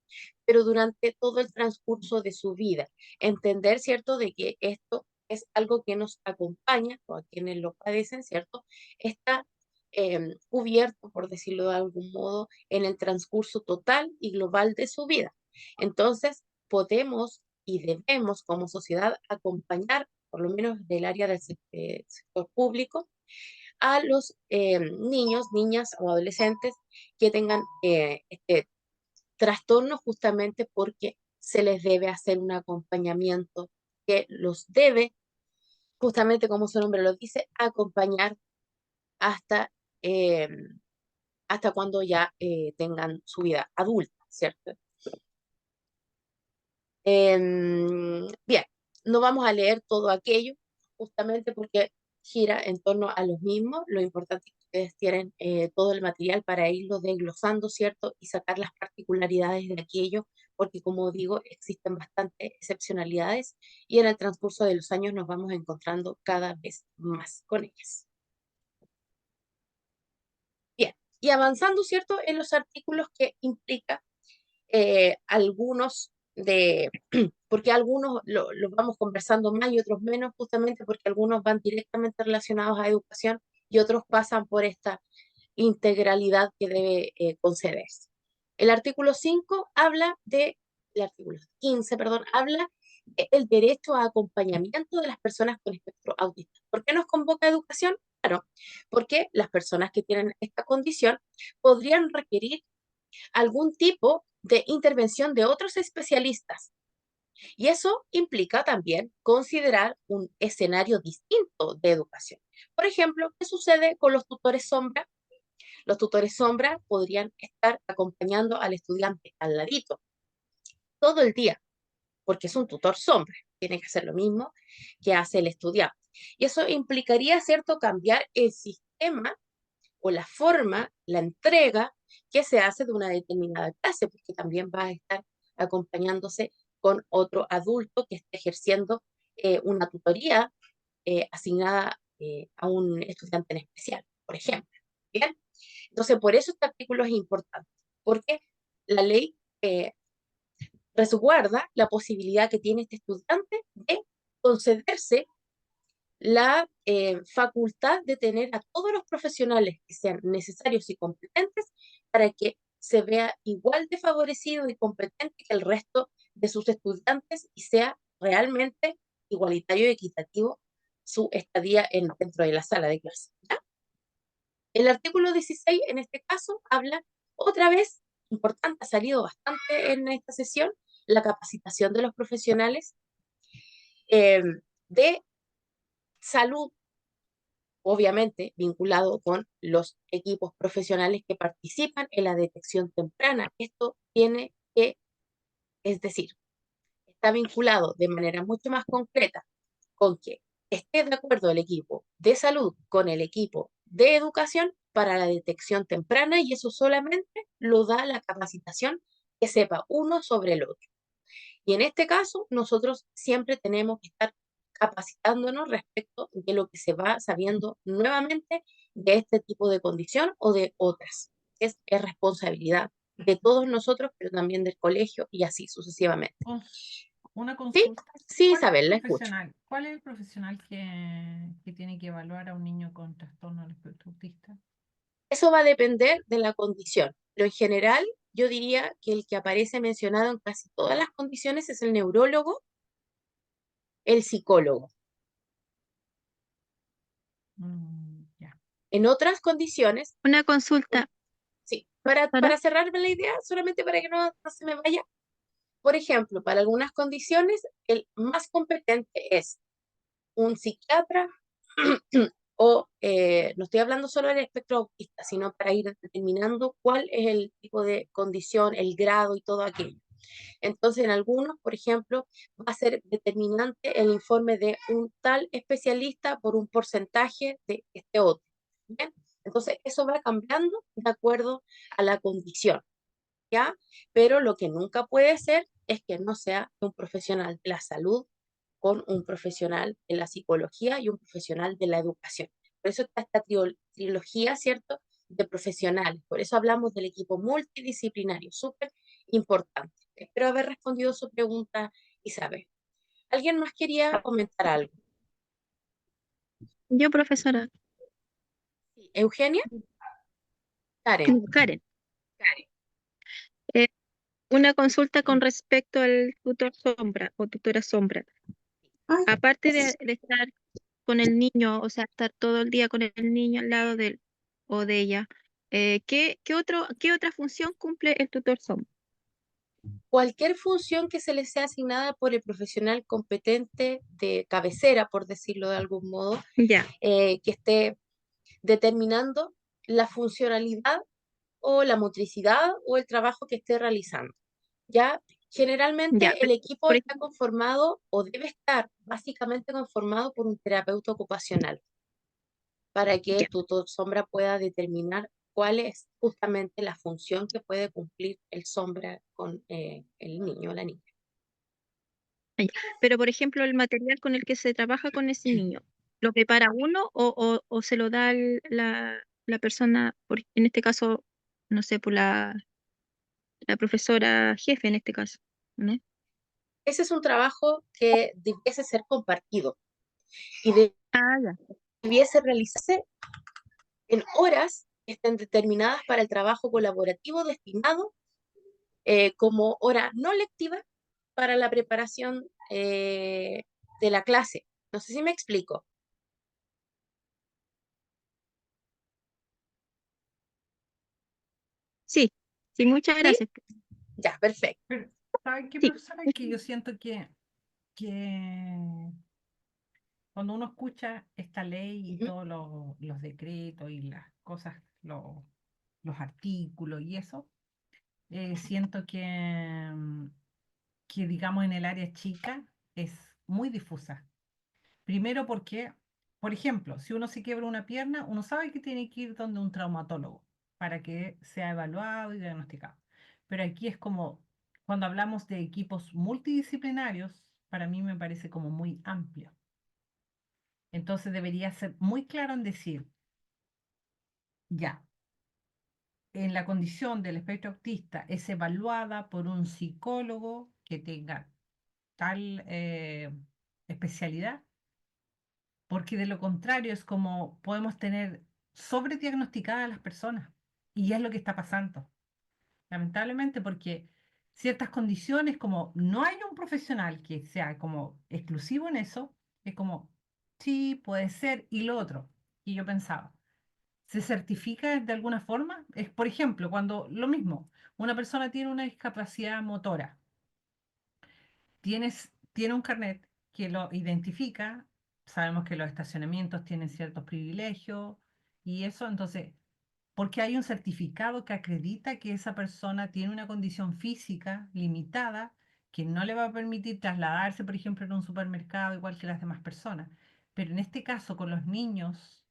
Speaker 1: pero durante todo el transcurso de su vida. Entender, ¿cierto?, de que esto es algo que nos acompaña, o a quienes lo padecen, ¿cierto?, está cubierto, por decirlo de algún modo, en el transcurso total y global de su vida. Entonces, podemos y debemos como sociedad acompañar, por lo menos del área del sector público, a los niños, niñas o adolescentes que tengan este trastorno, justamente porque se les debe hacer un acompañamiento que los debe, justamente como su nombre lo dice, acompañar hasta, eh, hasta cuando ya tengan su vida adulta, ¿cierto? Bien, no vamos a leer todo aquello, justamente porque gira en torno a los mismos. Lo importante es que ustedes tienen todo el material para irlo desglosando, ¿cierto? Y sacar las particularidades de aquello, porque como digo, existen bastantes excepcionalidades y en el transcurso de los años nos vamos encontrando cada vez más con ellas. Bien, y avanzando, ¿cierto?, en los artículos que implica algunos de, porque algunos los vamos conversando más y otros menos, justamente porque algunos van directamente relacionados a educación y otros pasan por esta integralidad que debe concederse. El artículo 5 habla de, el artículo 15, perdón, habla del derecho a acompañamiento de las personas con espectro autista. ¿Por qué nos convoca educación? Claro, porque las personas que tienen esta condición podrían requerir algún tipo de intervención de otros especialistas. Y eso implica también considerar un escenario distinto de educación. Por ejemplo, ¿qué sucede con los tutores sombra? Los tutores sombra podrían estar acompañando al estudiante al ladito todo el día, porque es un tutor sombra. Tiene que hacer lo mismo que hace el estudiante. Y eso implicaría, ¿cierto?, cambiar el sistema o la forma, la entrega que se hace de una determinada clase, porque también va a estar acompañándose con otro adulto que esté ejerciendo una tutoría asignada a un estudiante en especial, por ejemplo. ¿Bien? Entonces, por eso este artículo es importante, porque la ley resguarda la posibilidad que tiene este estudiante de concederse la facultad de tener a todos los profesionales que sean necesarios y competentes para que se vea igual de favorecido y competente que el resto de sus estudiantes y sea realmente igualitario y equitativo su estadía dentro de la sala de clase. ¿Ya? El artículo 16, en este caso, habla otra vez, importante, ha salido bastante en esta sesión, la capacitación de los profesionales eh, de salud, obviamente vinculado con los equipos profesionales que participan en la detección temprana. Esto tiene que, es decir, está vinculado de manera mucho más concreta con que esté de acuerdo el equipo de salud con el equipo de educación para la detección temprana, y eso solamente lo da la capacitación que sepa uno sobre el otro. Y en este caso, nosotros siempre tenemos que estar capacitándonos respecto de lo que se va sabiendo nuevamente de este tipo de condición o de otras. Es responsabilidad de todos nosotros, pero también del colegio y así sucesivamente.
Speaker 2: Una
Speaker 1: Sí,
Speaker 2: consulta.
Speaker 1: sí,
Speaker 2: ¿Cuál es
Speaker 1: Isabel,
Speaker 2: el
Speaker 1: la escucho.
Speaker 2: profesional? ¿Cuál es el profesional que tiene que evaluar a un niño con trastorno del espectro autista?
Speaker 1: Eso va a depender de la condición, pero en general yo diría que el que aparece mencionado en casi todas las condiciones es el neurólogo, el psicólogo.
Speaker 2: Ya.
Speaker 1: En otras condiciones,
Speaker 5: Una consulta,
Speaker 1: sí,
Speaker 5: ¿para?
Speaker 1: para cerrarme la idea, solamente para que no se me vaya, por ejemplo, para algunas condiciones, el más competente es un psiquiatra o no estoy hablando solo del espectro autista, sino para ir determinando cuál es el tipo de condición, el grado y todo aquello. Entonces, en algunos, por ejemplo, va a ser determinante el informe de un tal especialista por un porcentaje de este otro. ¿Bien? Entonces, eso va cambiando de acuerdo a la condición, ¿ya? Pero lo que nunca puede ser es que no sea un profesional de la salud con un profesional de la psicología y un profesional de la educación. Por eso está esta trilogía, ¿cierto?, de profesionales. Por eso hablamos del equipo multidisciplinario, súper importante. Espero haber respondido su pregunta, Isabel. ¿Alguien más quería comentar algo?
Speaker 5: Yo, profesora,
Speaker 1: Sí. ¿Eugenia? Karen.
Speaker 5: Karen,
Speaker 1: Karen.
Speaker 5: eh, una consulta con respecto al tutor sombra o tutora sombra. Aparte de estar con el niño, o sea, estar todo el día con el niño al lado de él o de ella, ¿qué otra función cumple el tutor sombra?
Speaker 1: Cualquier función que se le sea asignada por el profesional competente de cabecera, por decirlo de algún modo,
Speaker 5: Ya,
Speaker 1: que esté determinando la funcionalidad o la motricidad o el trabajo que esté realizando. Ya,
Speaker 5: ya.
Speaker 1: generalmente el equipo
Speaker 5: Por
Speaker 1: está
Speaker 5: ejemplo,
Speaker 1: conformado o debe estar básicamente conformado por un terapeuta ocupacional para que
Speaker 5: ya.
Speaker 1: el tutor sombra pueda determinar cuál es justamente la función que puede cumplir el sombra con el niño o la niña.
Speaker 5: Ya. Pero, por ejemplo, el material con el que se trabaja con ese niño, ¿lo prepara uno o se lo da la persona, en este caso, no sé, por la profesora jefe en este caso, ¿no?
Speaker 1: Ese es un trabajo que debiese ser compartido y
Speaker 5: Ah, ya,
Speaker 1: debiese realizarse en horas que estén determinadas para el trabajo colaborativo destinado como hora no lectiva para la preparación de la clase. No sé si me explico.
Speaker 5: Sí, sí, muchas
Speaker 1: ¿Sí?
Speaker 5: gracias.
Speaker 1: Ya, perfecto.
Speaker 2: Pero, ¿saben qué,
Speaker 5: Sí,
Speaker 2: profesora? Que yo siento que cuando uno escucha esta ley y
Speaker 1: Ujú.
Speaker 2: todos los decretos y las cosas, los artículos y eso, siento que, digamos, en el área chica es muy difusa. Primero porque, por ejemplo, si uno se quiebra una pierna, uno sabe que tiene que ir donde un traumatólogo para que sea evaluado y diagnosticado. Pero aquí es como, cuando hablamos de equipos multidisciplinarios, para mí me parece como muy amplio. Entonces debería ser muy claro en decir, ya, en la condición del espectro autista es evaluada por un psicólogo que tenga tal especialidad, porque de lo contrario es como podemos tener sobrediagnosticadas a las personas, y es lo que está pasando, lamentablemente, porque ciertas condiciones, como no hay un profesional que sea como exclusivo en eso, es como, sí, puede ser, y lo otro, y yo pensaba, ¿se certifica de alguna forma? Es, por ejemplo, cuando lo mismo, una persona tiene una discapacidad motora, tiene un carnet que lo identifica, sabemos que los estacionamientos tienen ciertos privilegios y eso, entonces, porque hay un certificado que acredita que esa persona tiene una condición física limitada que no le va a permitir trasladarse, por ejemplo, en un supermercado igual que las demás personas. Pero en este caso, con los niños,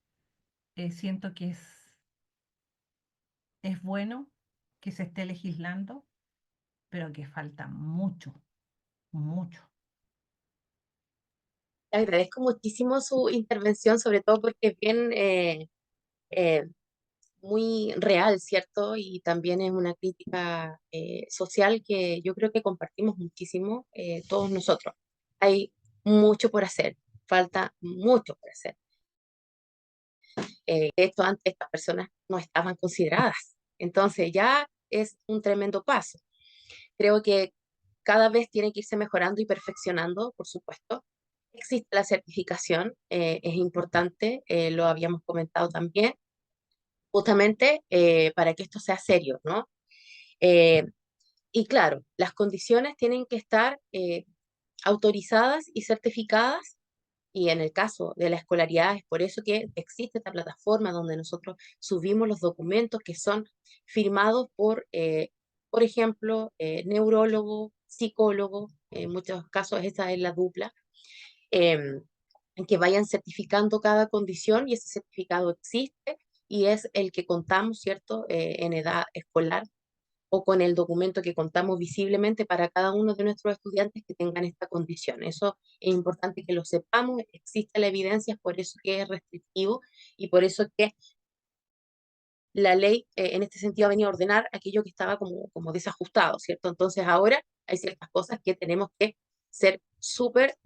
Speaker 2: siento que es bueno que se esté legislando, pero que falta mucho, mucho.
Speaker 1: Le agradezco muchísimo su intervención, sobre todo porque es bien eh, muy real, ¿cierto? Y también es una crítica social que yo creo que compartimos muchísimo todos nosotros. Hay mucho por hacer, falta mucho por hacer. De hecho, antes estas personas no estaban consideradas, entonces ya es un tremendo paso. Creo que cada vez tiene que irse mejorando y perfeccionando, por supuesto. Existe la certificación, es importante, lo habíamos comentado también, justamente para que esto sea serio, ¿no? Eh, y claro, las condiciones tienen que estar autorizadas y certificadas, y en el caso de la escolaridad es por eso que existe esta plataforma donde nosotros subimos los documentos que son firmados por ejemplo, neurólogo, psicólogo, en muchos casos esa es la dupla, em, en que vayan certificando cada condición y ese certificado existe y es el que contamos, ¿cierto?, en edad escolar o con el documento que contamos visiblemente para cada uno de nuestros estudiantes que tengan esta condición. Eso es importante que lo sepamos, existe la evidencia, es por eso que es restrictivo y por eso que la ley en este sentido ha venido a ordenar aquello que estaba como desajustado, ¿cierto? Entonces ahora hay ciertas cosas que tenemos que ser súper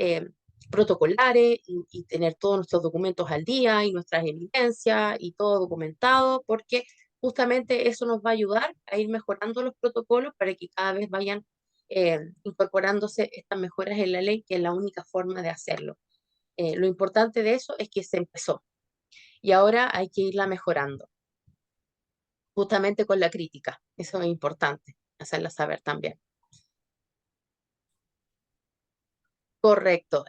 Speaker 1: protocolares y tener todos nuestros documentos al día y nuestras evidencias y todo documentado, porque justamente eso nos va a ayudar a ir mejorando los protocolos para que cada vez vayan incorporándose estas mejoras en la ley, que es la única forma de hacerlo. Lo importante de eso es que se empezó y ahora hay que irla mejorando justamente con la crítica. Eso es importante, hacerla saber también. Correcto,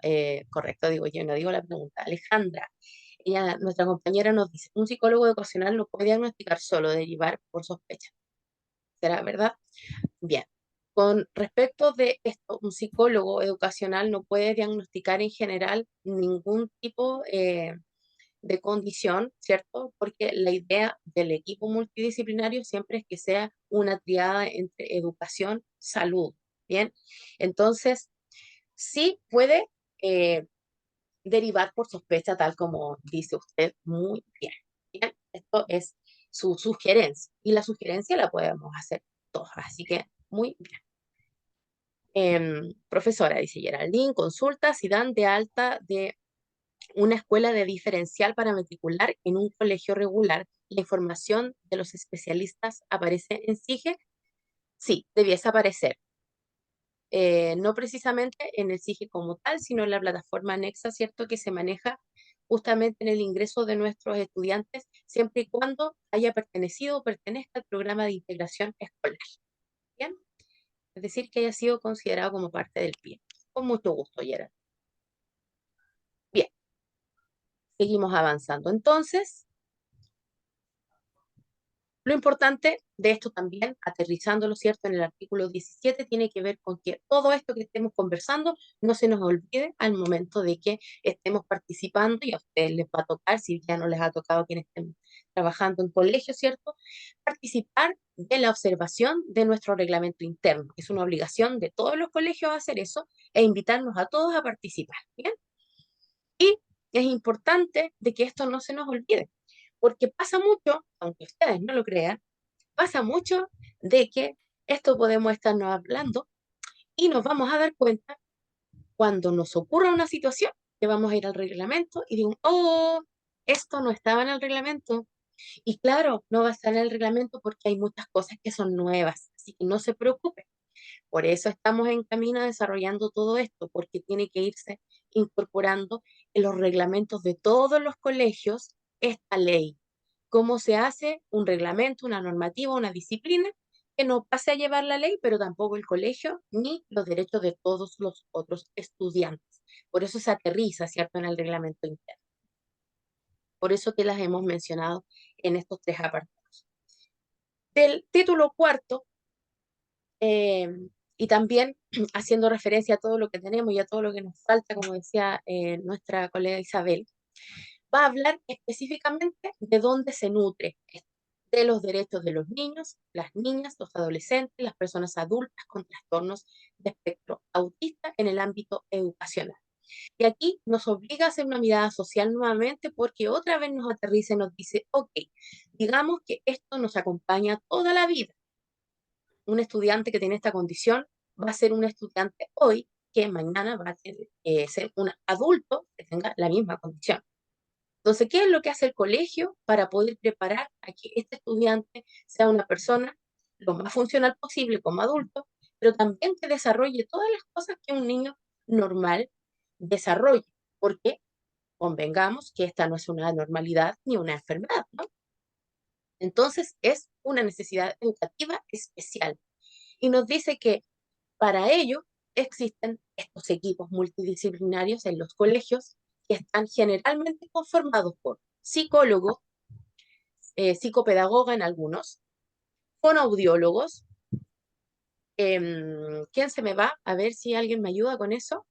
Speaker 1: correcto, digo yo, no digo la pregunta. Alejandra, ella, nuestra compañera nos dice, un psicólogo educacional no puede diagnosticar solo, derivar por sospecha. ¿Será verdad? Bien. Con respecto de esto, un psicólogo educacional no puede diagnosticar en general ningún tipo de condición, ¿cierto? Porque la idea del equipo multidisciplinario siempre es que sea una triada entre educación, salud, ¿bien? Entonces, sí puede derivar por sospecha, tal como dice usted muy bien, ¿bien? Esto es su sugerencia y la sugerencia la podemos hacer todos, así que muy bien. Profesora, dice Geraldine, consulta si dan de alta de una escuela de diferencial para matricular en un colegio regular, ¿la información de los especialistas aparece en SIGE? Sí, debiese aparecer. No precisamente en el SIGE como tal, sino en la plataforma anexa, ¿cierto?, que se maneja justamente en el ingreso de nuestros estudiantes, siempre y cuando haya pertenecido o pertenezca al programa de integración escolar. ¿Bien? Es decir, que haya sido considerado como parte del PIE. Con mucho gusto, Gerard. Bien, seguimos avanzando. Entonces, lo importante de esto también, aterrizándolo, ¿cierto? En el artículo 17, tiene que ver con que todo esto que estemos conversando no se nos olvide al momento de que estemos participando, y a ustedes les va a tocar, si ya no les ha tocado a quienes estén trabajando en colegio, ¿cierto? Participar de la observación de nuestro reglamento interno. Es una obligación de todos los colegios hacer eso e invitarnos a todos a participar, ¿bien? Y es importante de que esto no se nos olvide, porque pasa mucho, aunque ustedes no lo crean, pasa mucho de que esto podemos estarnos hablando y nos vamos a dar cuenta cuando nos ocurra una situación que vamos a ir al reglamento y digo, oh, esto no estaba en el reglamento. Y claro, no va a estar en el reglamento porque hay muchas cosas que son nuevas, así que no se preocupen. Por eso estamos en camino desarrollando todo esto, porque tiene que irse incorporando en los reglamentos de todos los colegios esta ley. ¿Cómo se hace un reglamento, una normativa, una disciplina que no pase a llevar la ley, pero tampoco el colegio ni los derechos de todos los otros estudiantes? Por eso se aterriza, ¿cierto?, en el reglamento interno. Por eso que las hemos mencionado en estos tres apartados. Del título cuarto, eh, y también haciendo referencia a todo lo que tenemos y a todo lo que nos falta, como decía nuestra colega Isabel, va a hablar específicamente de dónde se nutre esto, de los derechos de los niños, las niñas, los adolescentes, las personas adultas con trastornos de espectro autista en el ámbito educacional. Y aquí nos obliga a hacer una mirada social nuevamente porque otra vez nos aterriza y nos dice, ok, digamos que esto nos acompaña toda la vida. Un estudiante que tiene esta condición va a ser un estudiante hoy que mañana va a ser un adulto que tenga la misma condición. Entonces, ¿qué es lo que hace el colegio para poder preparar a que este estudiante sea una persona lo más funcional posible como adulto, pero también que desarrolle todas las cosas que un niño normal desarrolle? Porque convengamos que esta no es una normalidad ni una enfermedad, ¿no? Entonces, es una necesidad educativa especial. Y nos dice que para ello existen estos equipos multidisciplinarios en los colegios que están generalmente conformados por psicólogos, psicopedagoga en algunos, fonoaudiólogos. ¿Quién se me va? A ver si alguien me ayuda con eso.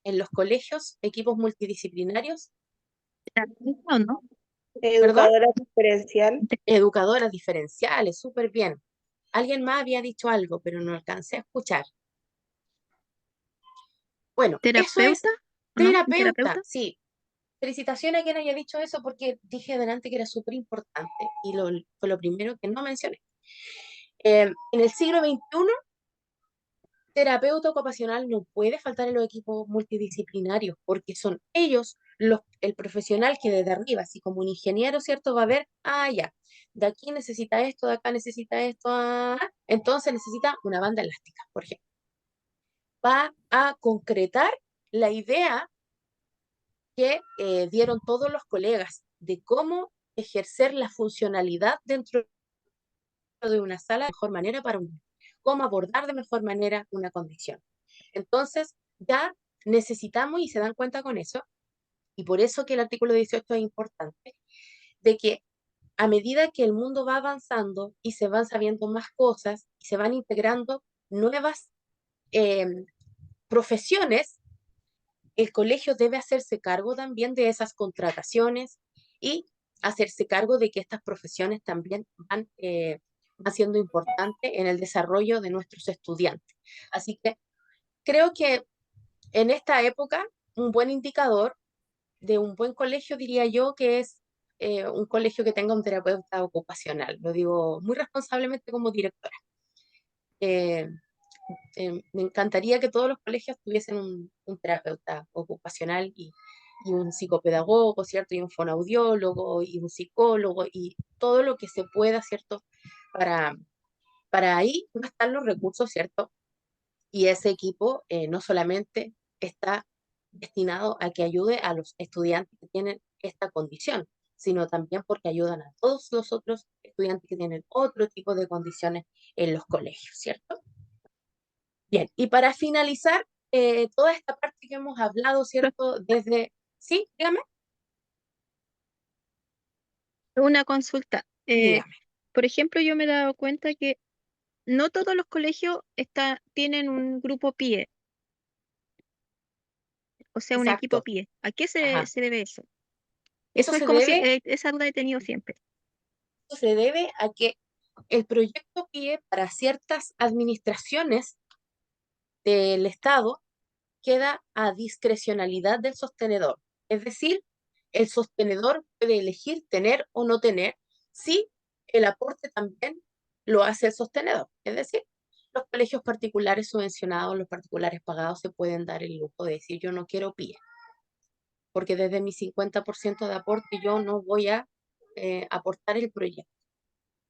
Speaker 1: En los colegios, equipos multidisciplinarios,
Speaker 5: ¿Terapeuta o no?
Speaker 1: perdón,
Speaker 3: Educadora diferencial.
Speaker 1: educadoras diferenciales, súper bien. Alguien más había dicho algo, pero no alcancé a escuchar. Bueno, eso es
Speaker 5: ¿Terapeuta o no? ¿Un
Speaker 1: terapeuta,
Speaker 5: terapeuta?
Speaker 1: sí. Felicitaciones a quien haya dicho eso porque dije adelante que era súper importante y fue lo primero que no mencioné. En el siglo XXI, terapeuta ocupacional no puede faltar en los equipos multidisciplinarios porque son ellos el profesional que desde arriba, así como un ingeniero, ¿cierto? Va a ver, ya, de aquí necesita esto, de acá necesita esto, entonces necesita una banda elástica, por ejemplo. Va a concretar la idea que dieron todos los colegas de cómo ejercer la funcionalidad dentro de una sala de mejor manera para un niño, cómo abordar de mejor manera una condición. Entonces, ya necesitamos, y se dan cuenta con eso, y por eso que el artículo 18 es importante, de que a medida que el mundo va avanzando y se van sabiendo más cosas y se van integrando nuevas eh, profesiones, el colegio debe hacerse cargo también de esas contrataciones y hacerse cargo de que estas profesiones también van siendo importantes en el desarrollo de nuestros estudiantes. Así que creo que en esta época un buen indicador de un buen colegio diría yo que es un colegio que tenga un terapeuta ocupacional. Lo digo muy responsablemente como directora. Eh, Me encantaría que todos los colegios tuviesen un terapeuta ocupacional y un psicopedagogo, ¿cierto? Y un fonoaudiólogo y un psicólogo y todo lo que se pueda, ¿cierto? Para ahí gastar los recursos, ¿cierto? Y ese equipo no solamente está destinado a que ayude a los estudiantes que tienen esta condición, sino también porque ayudan a todos los otros estudiantes que tienen otro tipo de condiciones en los colegios, ¿cierto? Bien, y para finalizar, toda esta parte que hemos hablado, ¿cierto? Desde, sí, dígame,
Speaker 5: Una consulta.
Speaker 1: dígame.
Speaker 5: Por ejemplo, yo me he dado cuenta que no todos los colegios tienen un grupo PIE, o sea, un equipo
Speaker 1: Exacto.
Speaker 5: PIE. ¿A qué
Speaker 1: Ajá.
Speaker 5: se debe eso?
Speaker 1: Eso
Speaker 5: Eso es
Speaker 1: se
Speaker 5: como si,
Speaker 1: debe,
Speaker 5: esa duda he tenido siempre.
Speaker 1: eso se debe a que el proyecto PIE para ciertas administraciones del Estado queda a discrecionalidad del sostenedor. Es decir, el sostenedor puede elegir tener o no tener si el aporte también lo hace el sostenedor. Es decir, los colegios particulares subvencionados, los particulares pagados se pueden dar el lujo de decir yo no quiero PIE, porque desde mi 50% de aporte yo no voy a aportar el proyecto.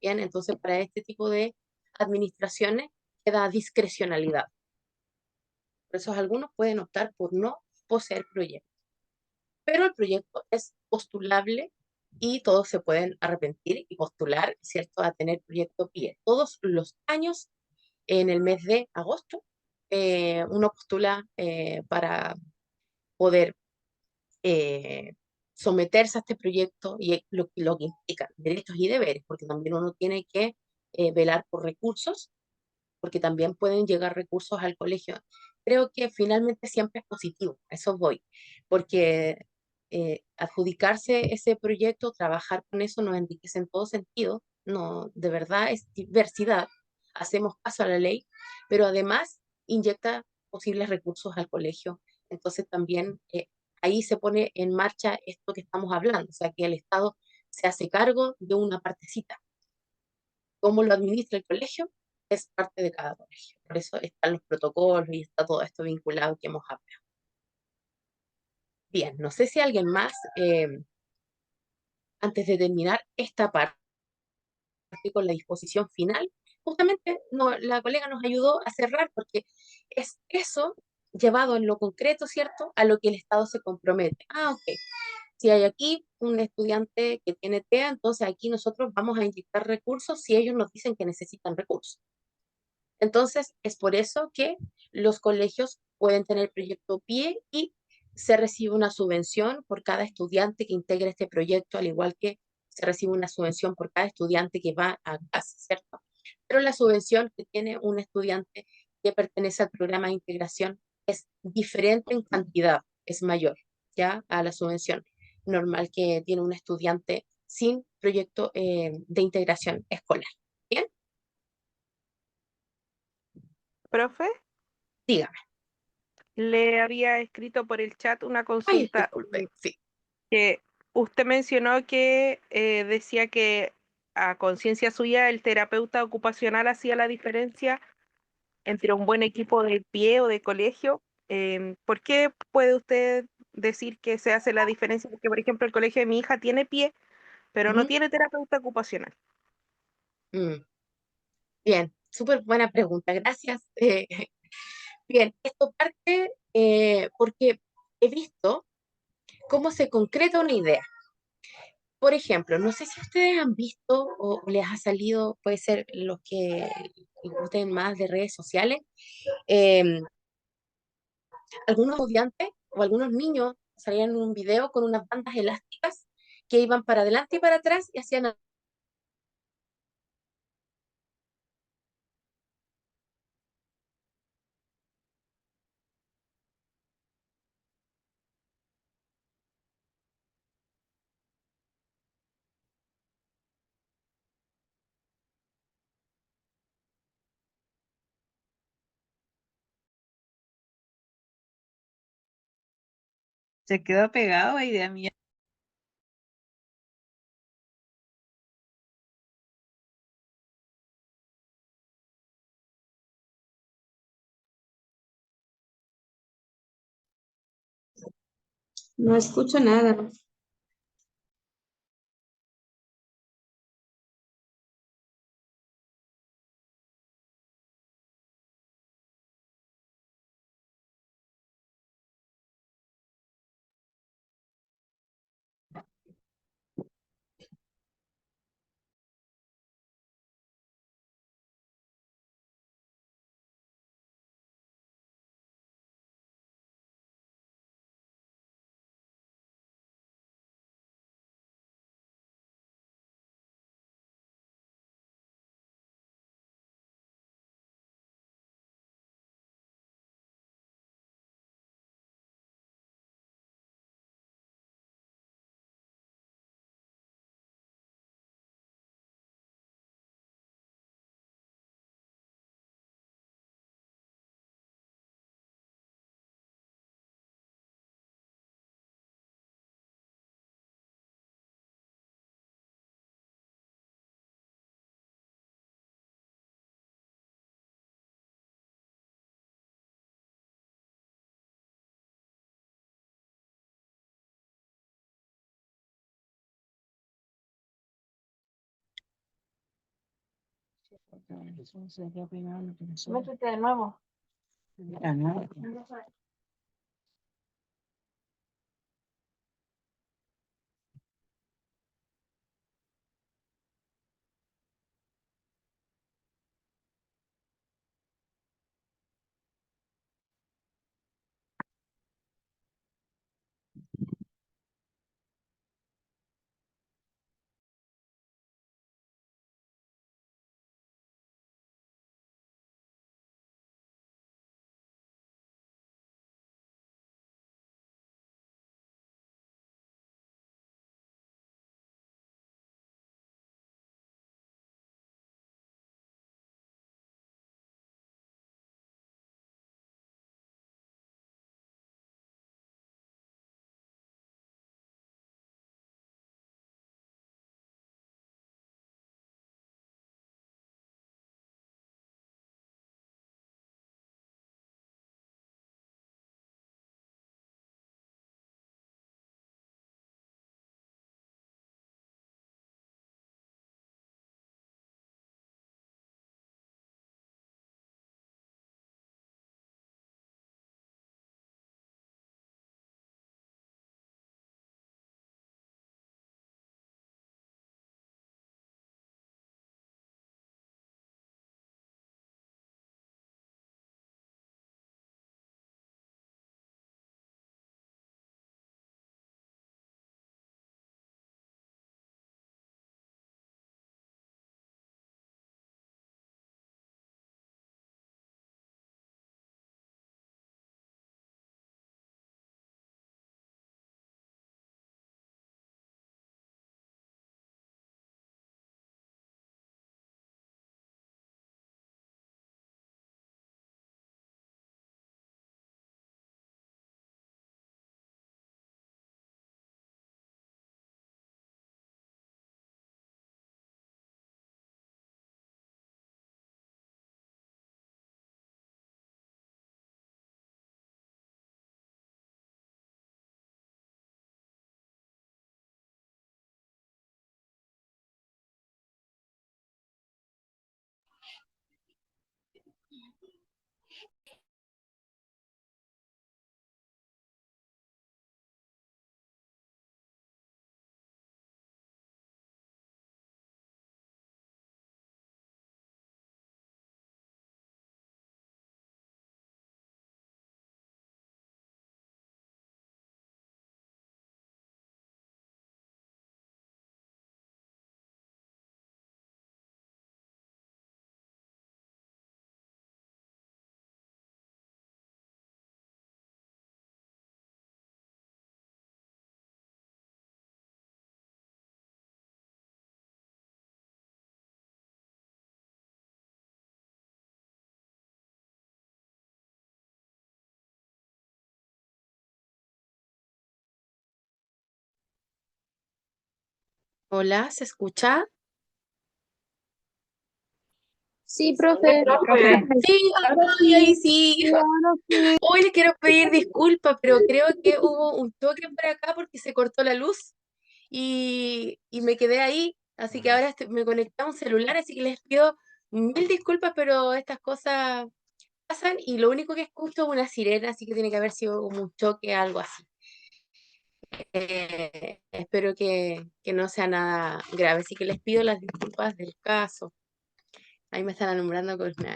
Speaker 1: Bien, entonces para este tipo de administraciones queda a discrecionalidad. Por eso algunos pueden optar por no poseer proyecto. Pero el proyecto es postulable y todos se pueden arrepentir y postular, ¿cierto?, a tener proyecto PIE. Todos los años, en el mes de agosto, uno postula para poder eh, someterse a este proyecto y lo que implica derechos y deberes, porque también uno tiene que velar por recursos, porque también pueden llegar recursos al colegio. Creo que finalmente siempre es positivo, a eso voy, porque adjudicarse ese proyecto, trabajar con eso nos enriquece en todo sentido, no, de verdad es diversidad, hacemos caso a la ley, pero además inyecta posibles recursos al colegio, entonces también ahí se pone en marcha esto que estamos hablando, o sea que el Estado se hace cargo de una partecita. ¿Cómo lo administra el colegio? Es parte de cada colegio. Por eso están los protocolos y está todo esto vinculado que hemos hablado. Bien, no sé si alguien más, antes de terminar esta parte con la disposición final, justamente no, la colega nos ayudó a cerrar porque es eso llevado en lo concreto, ¿cierto?, a lo que el Estado se compromete. Ah, ok. Si hay aquí un estudiante que tiene TEA, entonces aquí nosotros vamos a inyectar recursos si ellos nos dicen que necesitan recursos. Entonces, es por eso que los colegios pueden tener proyecto PIE y se recibe una subvención por cada estudiante que integre este proyecto, al igual que se recibe una subvención por cada estudiante que va a clase, ¿cierto? Pero la subvención que tiene un estudiante que pertenece al programa de integración es diferente en cantidad, es mayor, ¿ya? A la subvención normal que tiene un estudiante sin proyecto de integración escolar. ¿Bien?
Speaker 3: Profe,
Speaker 1: Dígame.
Speaker 3: le había escrito por el chat una
Speaker 1: Ay,
Speaker 3: consulta
Speaker 1: disculpe, sí.
Speaker 3: que usted mencionó que decía que a conciencia suya el terapeuta ocupacional hacía la diferencia entre un buen equipo de pie o de colegio. ¿Por qué puede usted decir que se hace la diferencia? Porque, por ejemplo, el colegio de mi hija tiene pie, pero no
Speaker 1: Ujú.
Speaker 3: tiene terapeuta ocupacional.
Speaker 1: Mm, bien, súper buena pregunta, gracias. Bien, esto parte porque he visto cómo se concreta una idea. Por ejemplo, no sé si ustedes han visto o les ha salido, puede ser los que les gusten más de redes sociales, eh, algunos estudiantes o algunos niños salían en un video con unas bandas elásticas que iban para adelante y para atrás y hacían.
Speaker 4: Se quedó pegado, idea mía.
Speaker 1: No escucho nada. Métete de nuevo. Hola, ¿se escucha?
Speaker 5: Sí, profe.
Speaker 1: Sí, ay, sí. Hoy les quiero pedir disculpas, pero creo que hubo un choque por acá porque se cortó la luz y me quedé ahí. Así que ahora me conecté a un celular, así que les pido mil disculpas, pero estas cosas pasan y lo único que escucho es una sirena, así que tiene que haber sido como un choque, algo así. Espero que no sea nada grave, así que les pido las disculpas del caso. Ahí me están alumbrando con una...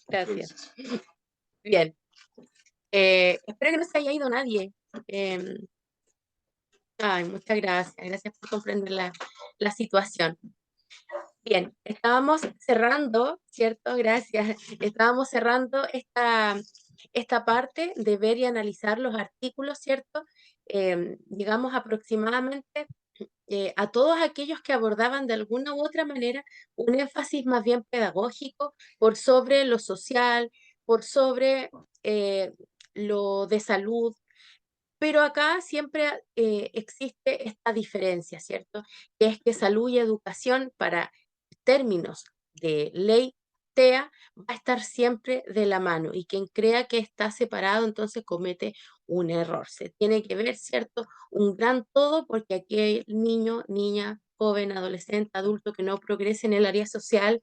Speaker 1: Gracias. Bien. Espero que no se haya ido nadie. Em, Ay, muchas gracias. Gracias por comprender la situación. Bien, estábamos cerrando, ¿cierto? Gracias. Estábamos cerrando esta parte de ver y analizar los artículos, ¿cierto? Llegamos aproximadamente a todos aquellos que abordaban de alguna u otra manera un énfasis más bien pedagógico por sobre lo social, por sobre lo de salud, pero acá siempre existe esta diferencia, ¿cierto? Que es que salud y educación para términos de ley TEA va a estar siempre de la mano y quien crea que está separado entonces comete un error. Se tiene que ver, ¿cierto? Un gran todo porque aquí hay niño, niña, joven, adolescente, adulto que no progrese en el área social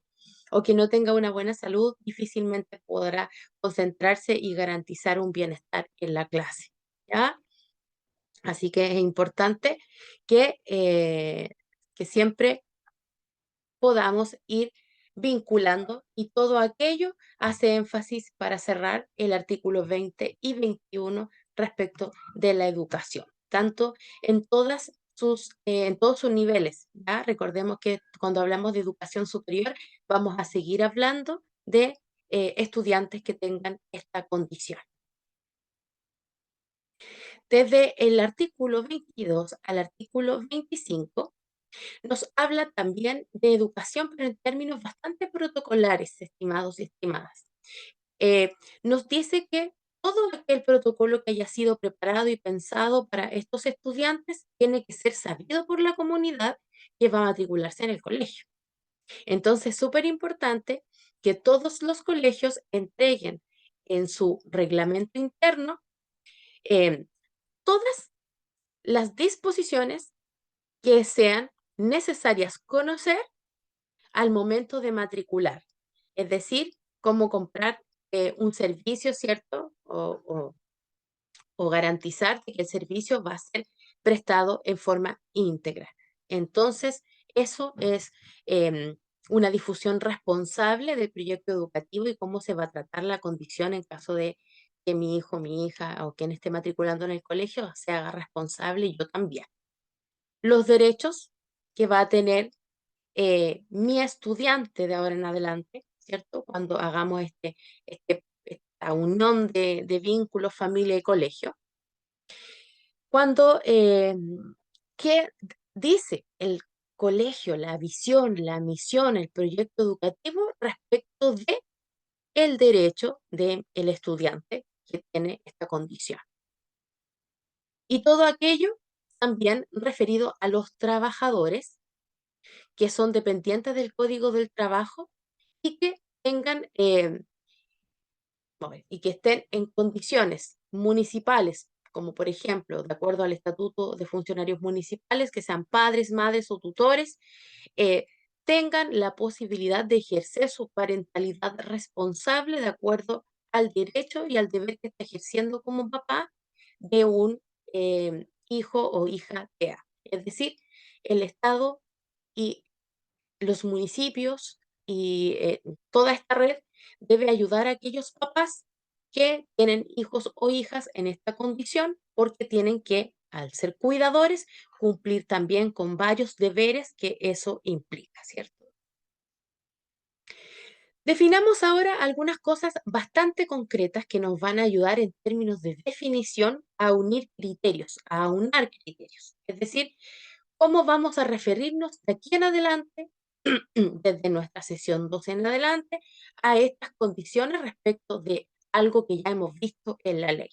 Speaker 1: o que no tenga una buena salud, difícilmente podrá concentrarse y garantizar un bienestar en la clase, ¿ya? Así que es importante que siempre podamos ir vinculando, y todo aquello hace énfasis para cerrar el artículo 20 y 21 respecto de la educación, tanto en en todos sus niveles, ¿ya? Recordemos que cuando hablamos de educación superior vamos a seguir hablando de estudiantes que tengan esta condición. Desde el artículo 22 al artículo 25 nos habla también de educación, pero en términos bastante protocolares, estimados y estimadas. Nos dice que todo aquel protocolo que haya sido preparado y pensado para estos estudiantes tiene que ser sabido por la comunidad que va a matricularse en el colegio. Entonces, súper importante que todos los colegios entreguen en su reglamento interno eh, todas las disposiciones que sean necesarias conocer al momento de matricular. Es decir, cómo comprar un servicio, ¿cierto? O garantizar que el servicio va a ser prestado en forma íntegra. Entonces, eso es una difusión responsable del proyecto educativo y cómo se va a tratar la condición en caso de que mi hijo, mi hija o quien esté matriculando en el colegio se haga responsable, y yo también. Los derechos que va a tener mi estudiante de ahora en adelante, ¿cierto? Cuando hagamos esta unión de vínculos, familia y colegio. Cuando, ¿qué dice el colegio, la visión, la misión, el proyecto educativo respecto de el derecho del estudiante que tiene esta condición? Y todo aquello también referido a los trabajadores que son dependientes del Código del Trabajo y que tengan y que estén en condiciones municipales, como por ejemplo, de acuerdo al Estatuto de Funcionarios Municipales, que sean padres, madres o tutores, tengan la posibilidad de ejercer su parentalidad responsable de acuerdo al derecho y al deber que está ejerciendo como papá de un hijo o hija TEA. Es decir, el Estado y los municipios y toda esta red debe ayudar a aquellos papás que tienen hijos o hijas en esta condición, porque tienen que, al ser cuidadores, cumplir también con varios deberes que eso implica, ¿cierto? Definamos ahora algunas cosas bastante concretas que nos van a ayudar en términos de definición a unir criterios, a aunar criterios. Es decir, cómo vamos a referirnos de aquí en adelante, desde nuestra sesión 12 en adelante, a estas condiciones respecto de algo que ya hemos visto en la ley.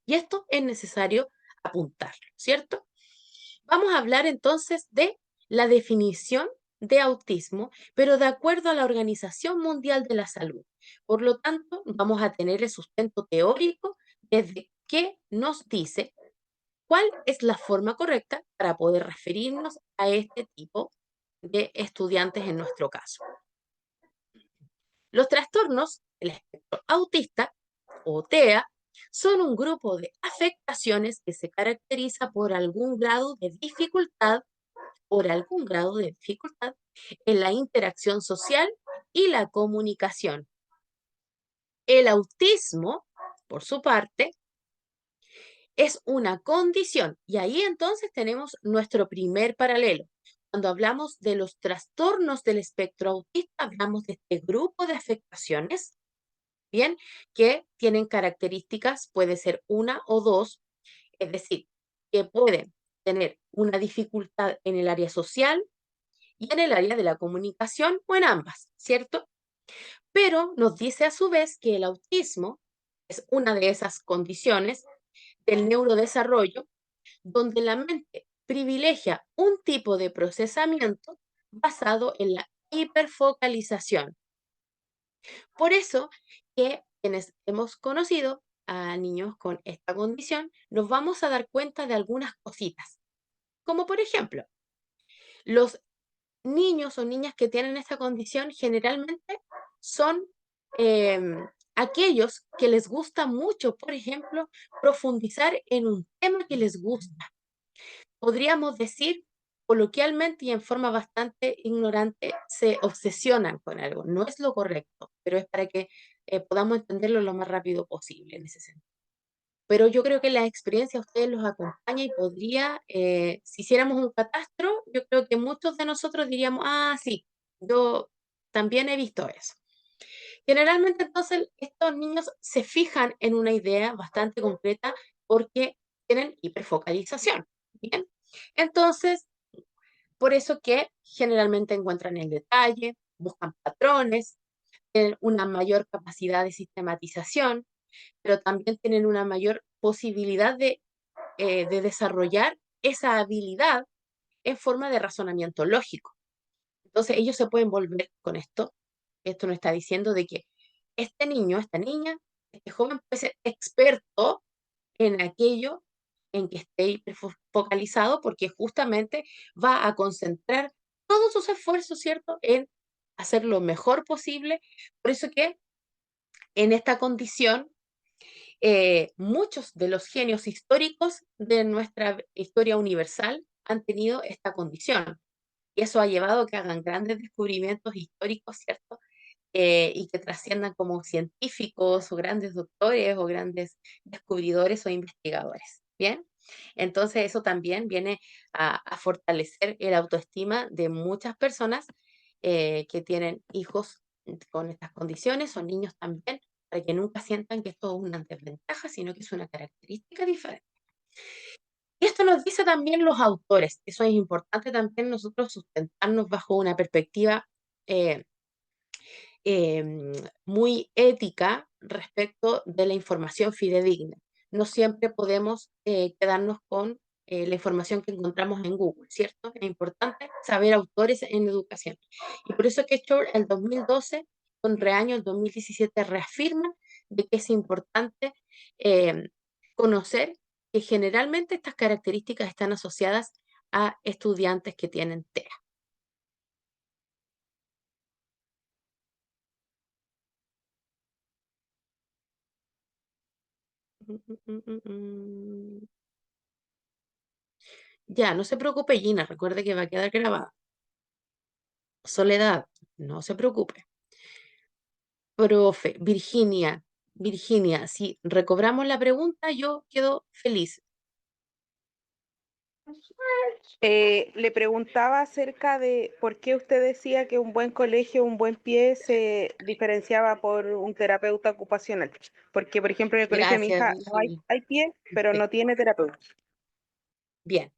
Speaker 1: Y esto es necesario apuntarlo, ¿cierto? Vamos a hablar entonces de la definición de autismo, pero de acuerdo a la Organización Mundial de la Salud. Por lo tanto, vamos a tener el sustento teórico desde que nos dice cuál es la forma correcta para poder referirnos a este tipo de estudiantes en nuestro caso. Los trastornos del espectro autista, o TEA, son un grupo de afectaciones que se caracteriza por algún grado de dificultad en la interacción social y la comunicación. El autismo, por su parte, es una condición, y ahí entonces tenemos nuestro primer paralelo. Cuando hablamos de los trastornos del espectro autista, hablamos de este grupo de afectaciones, ¿bien? Que tienen características, puede ser una o dos, es decir, que pueden tener una dificultad en el área social y en el área de la comunicación, o en ambas, ¿cierto? Pero nos dice a su vez que el autismo es una de esas condiciones del neurodesarrollo donde la mente privilegia un tipo de procesamiento basado en la hiperfocalización. Por eso que quienes hemos conocido a niños con esta condición, nos vamos a dar cuenta de algunas cositas, como por ejemplo, Los niños o niñas que tienen esta condición generalmente son aquellos que les gusta mucho, por ejemplo, profundizar en un tema que les gusta. Podríamos decir coloquialmente y en forma bastante ignorante, se obsesionan con algo. No es lo correcto, pero es para que podamos entenderlo lo más rápido posible en ese sentido. Pero yo creo que la experiencia a ustedes los acompaña y podría, si hiciéramos un catastro, yo creo que muchos de nosotros diríamos, ah, sí, yo también he visto eso. Generalmente entonces estos niños se fijan en una idea bastante concreta porque tienen hiperfocalización. ¿Bien? Entonces, por eso que generalmente encuentran el detalle, buscan patrones, tienen una mayor capacidad de sistematización, pero también tienen una mayor posibilidad de desarrollar esa habilidad en forma de razonamiento lógico. Entonces ellos se pueden volver con esto. Esto nos está diciendo de que este niño, esta niña, este joven puede ser experto en aquello en que esté hiperfocalizado porque justamente va a concentrar todos sus esfuerzos, ¿cierto?, en hacer lo mejor posible. Por eso que en esta condición muchos de los genios históricos de nuestra historia universal han tenido esta condición. Y eso ha llevado a que hagan grandes descubrimientos históricos, ¿cierto? Y que trasciendan como científicos o grandes doctores o grandes descubridores o investigadores. ¿Bien? Entonces eso también viene a fortalecer el autoestima de muchas personas que tienen hijos con estas condiciones o niños también, para que nunca sientan que esto es una desventaja, sino que es una característica diferente. Y esto nos dice también los autores. Eso es importante también nosotros sustentarnos bajo una perspectiva eh, muy ética respecto de la información fidedigna. No siempre podemos quedarnos con la información que encontramos en Google, ¿cierto? Es importante saber autores en educación. Y por eso que Shore el 2012 con Reaño el 2017 reafirman de que es importante conocer que generalmente estas características están asociadas a estudiantes que tienen TEA. Ya, no se preocupe, Gina, recuerde que va a quedar grabada. Soledad, no se preocupe. Profe, Virginia, si recobramos la pregunta, yo quedo feliz.
Speaker 3: Le preguntaba acerca de por qué usted decía que un buen colegio, un buen pie se diferenciaba por un terapeuta ocupacional. Porque, por ejemplo, en el colegio de mi
Speaker 1: Gracias,
Speaker 3: hija no
Speaker 1: Virginia.
Speaker 3: hay pie, pero
Speaker 1: Sí,
Speaker 3: no tiene terapeuta.
Speaker 1: bien.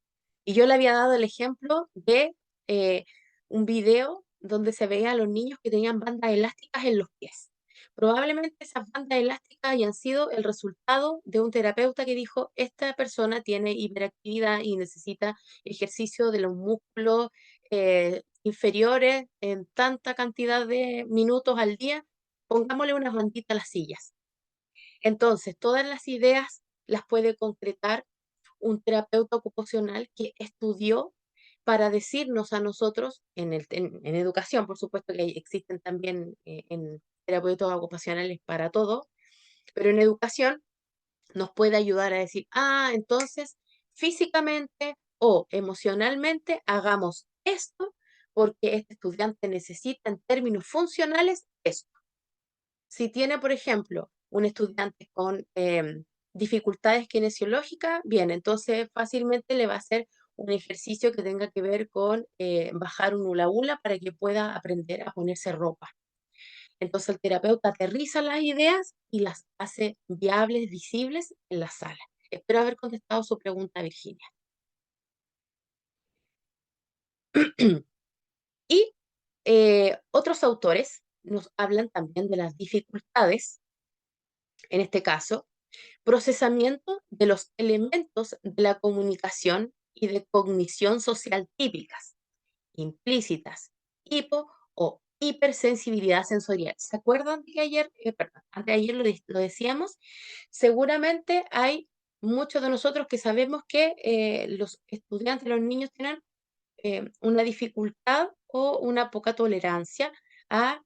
Speaker 1: Y yo le había dado el ejemplo de eh, un video donde se veía a los niños que tenían bandas elásticas en los pies. Probablemente esas bandas elásticas hayan sido el resultado de un terapeuta que dijo, esta persona tiene hiperactividad y necesita ejercicio de los músculos inferiores en tanta cantidad de minutos al día, pongámosle unas banditas a las sillas. Entonces, todas las ideas las puede concretar un terapeuta ocupacional que estudió para decirnos a nosotros, en educación, por supuesto que existen también en terapeutas ocupacionales para todo, pero en educación nos puede ayudar a decir, ah, entonces físicamente o emocionalmente hagamos esto porque este estudiante necesita en términos funcionales esto. Si tiene, por ejemplo, un estudiante con dificultades kinesiológicas, bien, entonces fácilmente le va a hacer un ejercicio que tenga que ver con bajar un hula hula para que pueda aprender a ponerse ropa. Entonces el terapeuta aterriza las ideas y las hace viables, visibles en la sala. Espero haber contestado su pregunta, Virginia. Y otros autores nos hablan también de las dificultades, en este caso, procesamiento de los elementos de la comunicación y de cognición social típicas, implícitas, hipo o hipersensibilidad sensorial. ¿Se acuerdan de que ayer, perdón, antes de ayer lo decíamos? Seguramente hay muchos de nosotros que sabemos que los estudiantes, los niños tienen una dificultad o una poca tolerancia a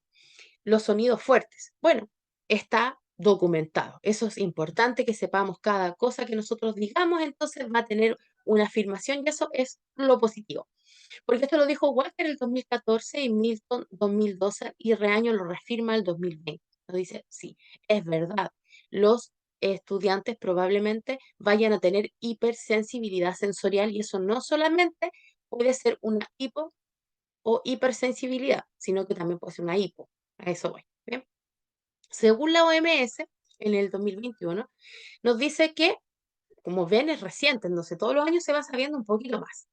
Speaker 1: los sonidos fuertes. Bueno, está documentado. Eso es importante que sepamos cada cosa que nosotros digamos, entonces va a tener una afirmación y eso es lo positivo. Porque esto lo dijo Walker en el 2014 y Milton 2012 y Reaño lo reafirma el 2020. Nos dice, sí, es verdad, los estudiantes probablemente vayan a tener hipersensibilidad sensorial y eso no solamente puede ser una hipo o hipersensibilidad, sino que también puede ser una hipo. A eso voy. ¿Bien? Según la OMS, en el 2021, nos dice que, como ven, es reciente, entonces todos los años se va sabiendo un poquito más.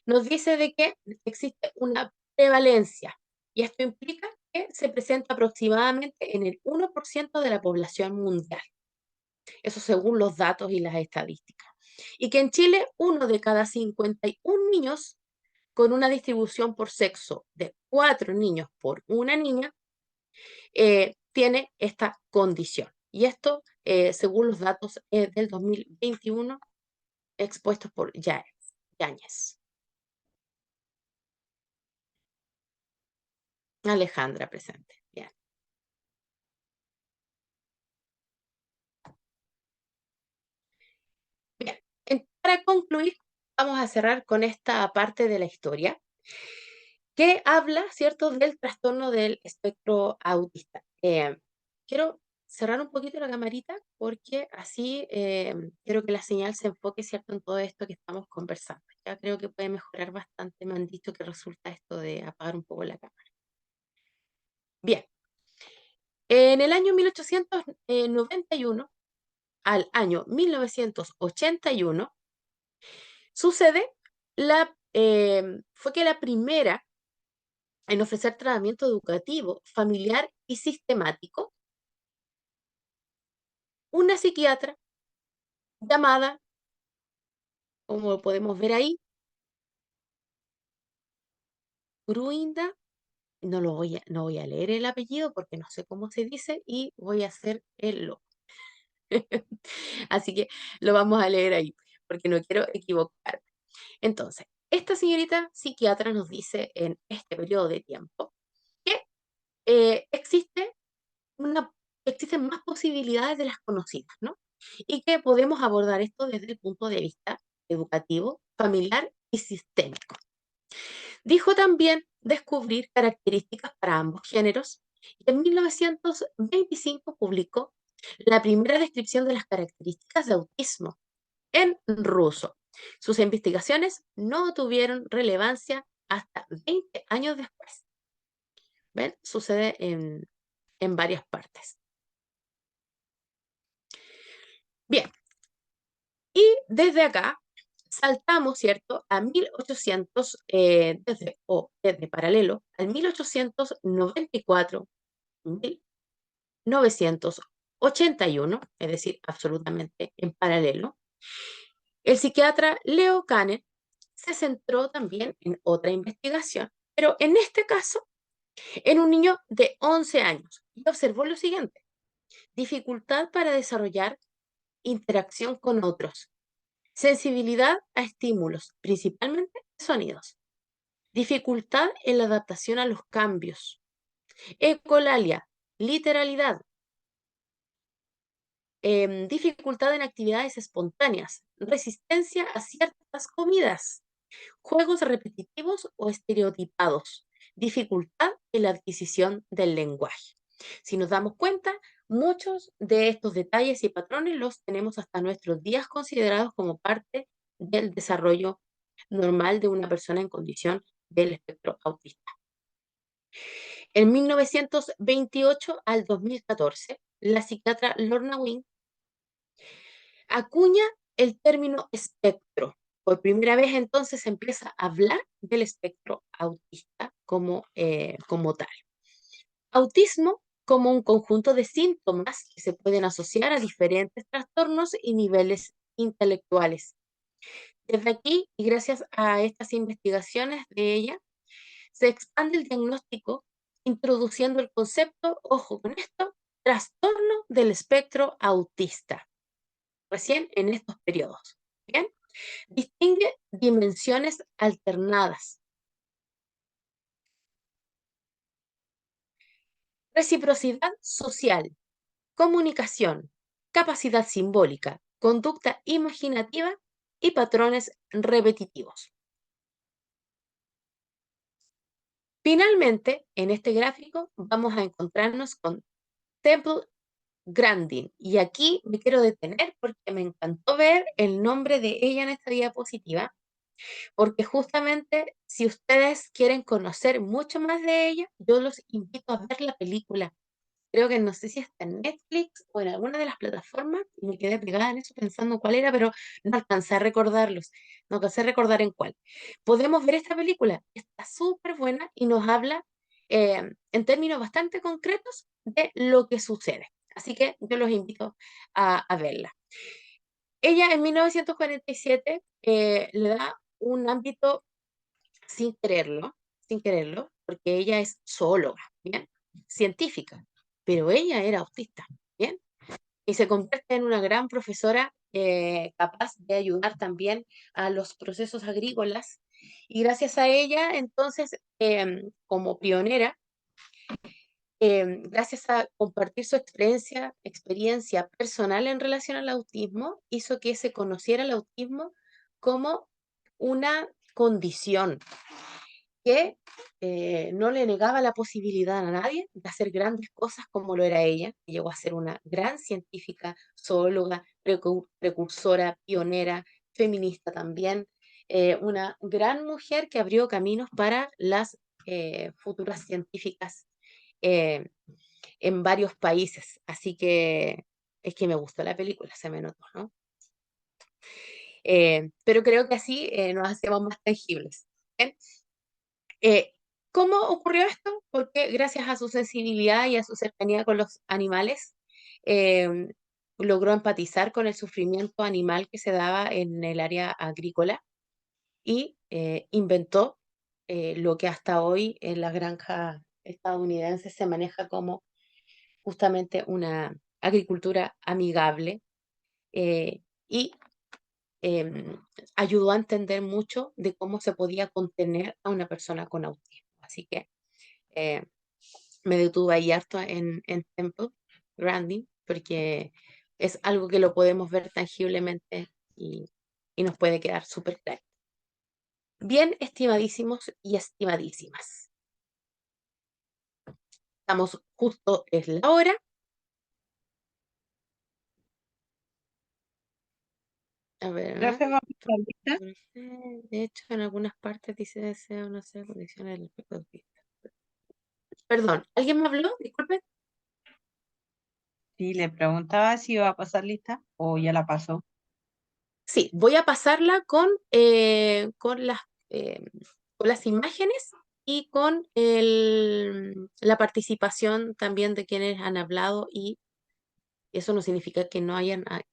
Speaker 1: Nos dice de que existe una prevalencia y esto implica que se presenta aproximadamente en el 1% de la población mundial. Eso según los datos y las estadísticas. Y que en Chile, 1 de cada 51 niños con una distribución por sexo de 4 niños por una niña, tiene esta condición. Y esto, según los datos del 2021, expuestos por Yáñez. Alejandra presente. Bien. Bien. Para concluir, vamos a cerrar con esta parte de la historia que habla, ¿cierto?, del trastorno del espectro autista. Quiero cerrar un poquito la camarita porque así quiero que la señal se enfoque, ¿cierto?, en todo esto que estamos conversando. Ya creo que puede mejorar bastante. Me han dicho que resulta esto de apagar un poco la cámara. Bien. En el año 1891 al año 1981 sucede fue que la primera en ofrecer tratamiento educativo, familiar y sistemático, una psiquiatra llamada, como podemos ver ahí, Gruinda, no voy a leer el apellido porque no sé cómo se dice y voy a hacer el loco. Así que lo vamos a leer ahí porque no quiero equivocarme. Entonces, esta señorita psiquiatra nos dice en este periodo de tiempo que existen más posibilidades de las conocidas, ¿no? Y que podemos abordar esto desde el punto de vista educativo, familiar y sistémico. Dijo también descubrir características para ambos géneros y en 1925 publicó la primera descripción de las características de autismo en ruso. Sus investigaciones no tuvieron relevancia hasta 20 años después. ¿Ven? Sucede en varias partes. Bien, y desde acá saltamos, ¿cierto?, a 1800, desde paralelo, al 1894, 1981, es decir, absolutamente en paralelo. El psiquiatra Leo Kanner se centró también en otra investigación, pero en este caso, en un niño de 11 años, y observó lo siguiente: dificultad para desarrollar interacción con otros, sensibilidad a estímulos, principalmente sonidos, dificultad en la adaptación a los cambios, ecolalia, literalidad, dificultad en actividades espontáneas, resistencia a ciertas comidas, juegos repetitivos o estereotipados, dificultad en la adquisición del lenguaje. Si nos damos cuenta, muchos de estos detalles y patrones los tenemos hasta nuestros días considerados como parte del desarrollo normal de una persona en condición del espectro autista. En 1928 al 2014, la psiquiatra Lorna Wynne acuña el término espectro. Por primera vez entonces se empieza a hablar del espectro autista como tal. Autismo como un conjunto de síntomas que se pueden asociar a diferentes trastornos y niveles intelectuales. Desde aquí, y gracias a estas investigaciones de ella, se expande el diagnóstico introduciendo el concepto, ojo con esto, trastorno del espectro autista, recién en estos periodos. ¿Bien? Distingue dimensiones alternadas, reciprocidad social, comunicación, capacidad simbólica, conducta imaginativa y patrones repetitivos. Finalmente, en este gráfico vamos a encontrarnos con Temple Grandin. Y aquí me quiero detener porque me encantó ver el nombre de ella en esta diapositiva, porque justamente si ustedes quieren conocer mucho más de ella, yo los invito a ver la película. Creo que no sé si está en Netflix o en alguna de las plataformas, y me quedé pegada en eso pensando cuál era, pero no alcancé a recordarlos, no alcancé a recordar en cuál. Podemos ver esta película, está súper buena y nos habla en términos bastante concretos de lo que sucede. Así que yo los invito a verla. Ella en 1947 le da un ámbito sin quererlo, porque ella es zoóloga, ¿bien? Científica, pero ella era autista, ¿bien? Y se convierte en una gran profesora capaz de ayudar también a los procesos agrícolas. Y gracias a ella, entonces, como pionera, gracias a compartir su experiencia personal en relación al autismo, hizo que se conociera el autismo como una condición que no le negaba la posibilidad a nadie de hacer grandes cosas como lo era ella, que llegó a ser una gran científica, zoóloga, precursora, pionera, feminista también, una gran mujer que abrió caminos para las futuras científicas eh, en varios países. Así que es que me gustó la película, se me notó, ¿no? Pero creo que así nos hacemos más tangibles. ¿Bien? ¿Cómo ocurrió esto? Porque gracias a su sensibilidad y a su cercanía con los animales, eh, logró empatizar con el sufrimiento animal que se daba en el área agrícola y inventó lo que hasta hoy en las granjas estadounidenses se maneja como justamente una agricultura amigable y em, ayudó a entender mucho de cómo se podía contener a una persona con autismo. Así que eh, me detuve ahí harto en Temple Grandin, porque es algo que lo podemos ver tangiblemente y nos puede quedar súper claro. Bien, estimadísimos y estimadísimas. Estamos justo, es la hora. A ver,
Speaker 4: Profe, ¿vamos a estar lista?
Speaker 1: de hecho, en algunas partes dice deseo, no sé, condiciones del efecto autista. Perdón, ¿alguien me habló? Disculpe.
Speaker 4: Sí, le preguntaba si iba a pasar lista o ya la pasó.
Speaker 1: Sí, voy a pasarla eh, con las imágenes y con la participación también de quienes han hablado, y eso no significa que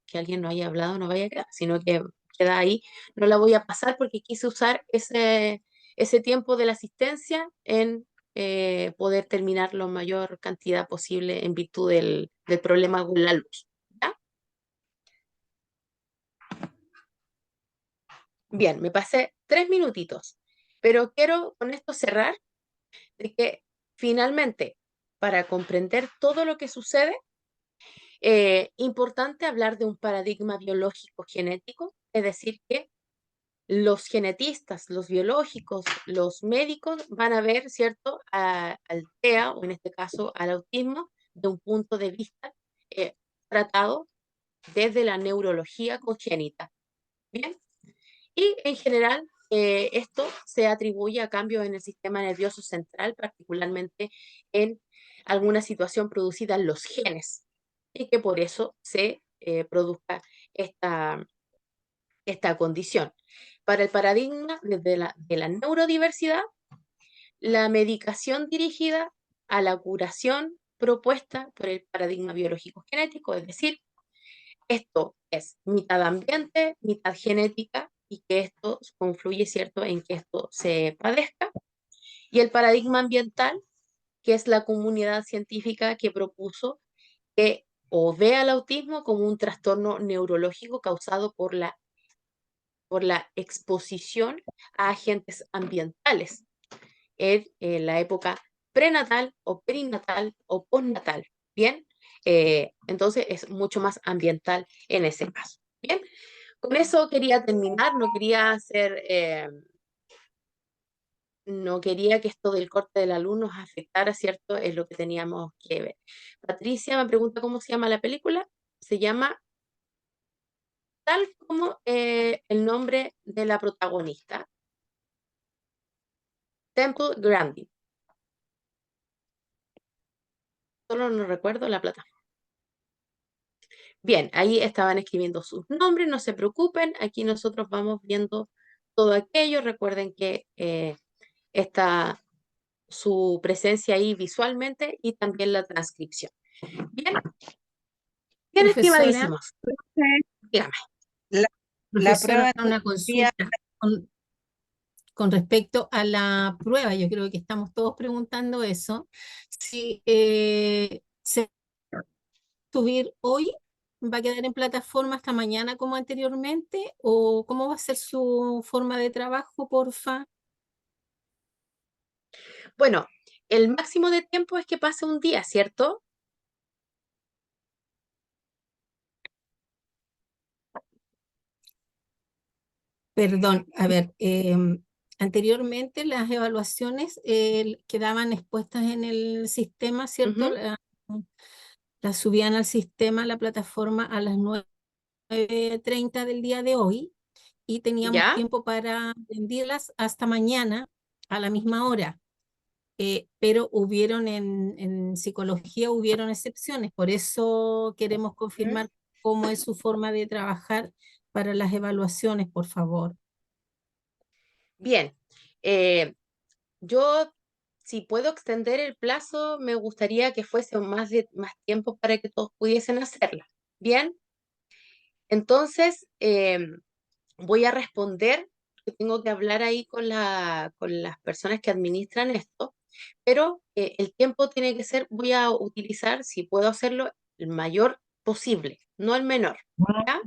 Speaker 1: que alguien no haya hablado, no vaya a quedar, sino que queda ahí. No la voy a pasar porque quise usar ese tiempo de la asistencia en poder terminar la mayor cantidad posible en virtud del problema con la luz. ¿Ya? Bien, me pasé 3 minutitos, pero quiero con esto cerrar de que finalmente, para comprender todo lo que sucede, importante hablar de un paradigma biológico genético, es decir, que los genetistas, los biológicos, los médicos van a ver, ¿cierto?, al TEA, o en este caso al autismo, de un punto de vista tratado desde la neurología congénita. Bien, y en general esto se atribuye a cambios en el sistema nervioso central, particularmente en alguna situación producida en los genes, y que por eso se produzca esta condición. Para el paradigma de la neurodiversidad, la medicación dirigida a la curación propuesta por el paradigma biológico genético, es decir, esto es mitad ambiente, mitad genética, y que esto confluye, ¿cierto?, en que esto se padezca. Y el paradigma ambiental, que es la comunidad científica que propuso que o ve al autismo como un trastorno neurológico causado por la exposición a agentes ambientales en la época prenatal o perinatal o postnatal, ¿bien? Entonces es mucho más ambiental en ese caso, ¿bien? Con eso quería terminar, no quería que esto del corte de la luz nos afectara, ¿cierto? Es lo que teníamos que ver. Patricia me pregunta cómo se llama la película. Se llama tal como el nombre de la protagonista, Temple Grandin. Solo no recuerdo la plataforma. Bien, ahí estaban escribiendo sus nombres, no se preocupen, aquí nosotros vamos viendo todo aquello. Recuerden que está su presencia ahí visualmente y también la transcripción. Bien, bien,
Speaker 6: Profesora,
Speaker 1: estimadísimos. Dígame.
Speaker 4: La
Speaker 6: profesora,
Speaker 4: prueba
Speaker 6: una
Speaker 4: sería-
Speaker 6: consulta con respecto a la prueba. Yo creo que estamos todos preguntando eso. Si se va a subir hoy, va a quedar en plataforma hasta mañana como anteriormente, o cómo va a ser su forma de trabajo, porfa.
Speaker 1: Bueno, el máximo de tiempo es que pase un día, ¿cierto?
Speaker 6: Perdón, a ver, anteriormente las evaluaciones quedaban expuestas en el sistema, ¿cierto?
Speaker 1: Ujú.
Speaker 6: Las subían al sistema, a la plataforma a las 9:30 del día de hoy y teníamos
Speaker 1: ¿Ya?
Speaker 6: tiempo para rendirlas hasta mañana a la misma hora. Pero hubieron en psicología, hubieron excepciones, por eso queremos confirmar cómo es su forma de trabajar para las evaluaciones, por favor.
Speaker 1: Bien. Yo, si puedo extender el plazo, me gustaría que fuese más tiempo para que todos pudiesen hacerla. Bien, entonces voy a responder, que tengo que hablar ahí con las personas que administran esto, pero el tiempo tiene que ser, voy a utilizar, si puedo hacerlo, el mayor posible, no el menor. ¿Ya?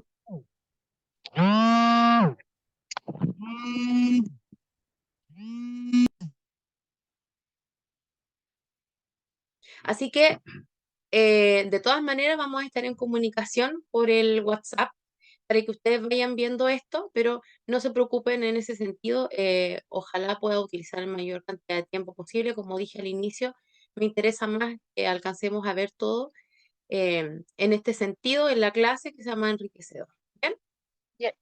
Speaker 1: Así que, de todas maneras, vamos a estar en comunicación por el WhatsApp para que ustedes vayan viendo esto, pero no se preocupen en ese sentido. Ojalá pueda utilizar la mayor cantidad de tiempo posible. Como dije al inicio, me interesa más que alcancemos a ver todo en este sentido en la clase que se llama enriquecedor. ¿Bien?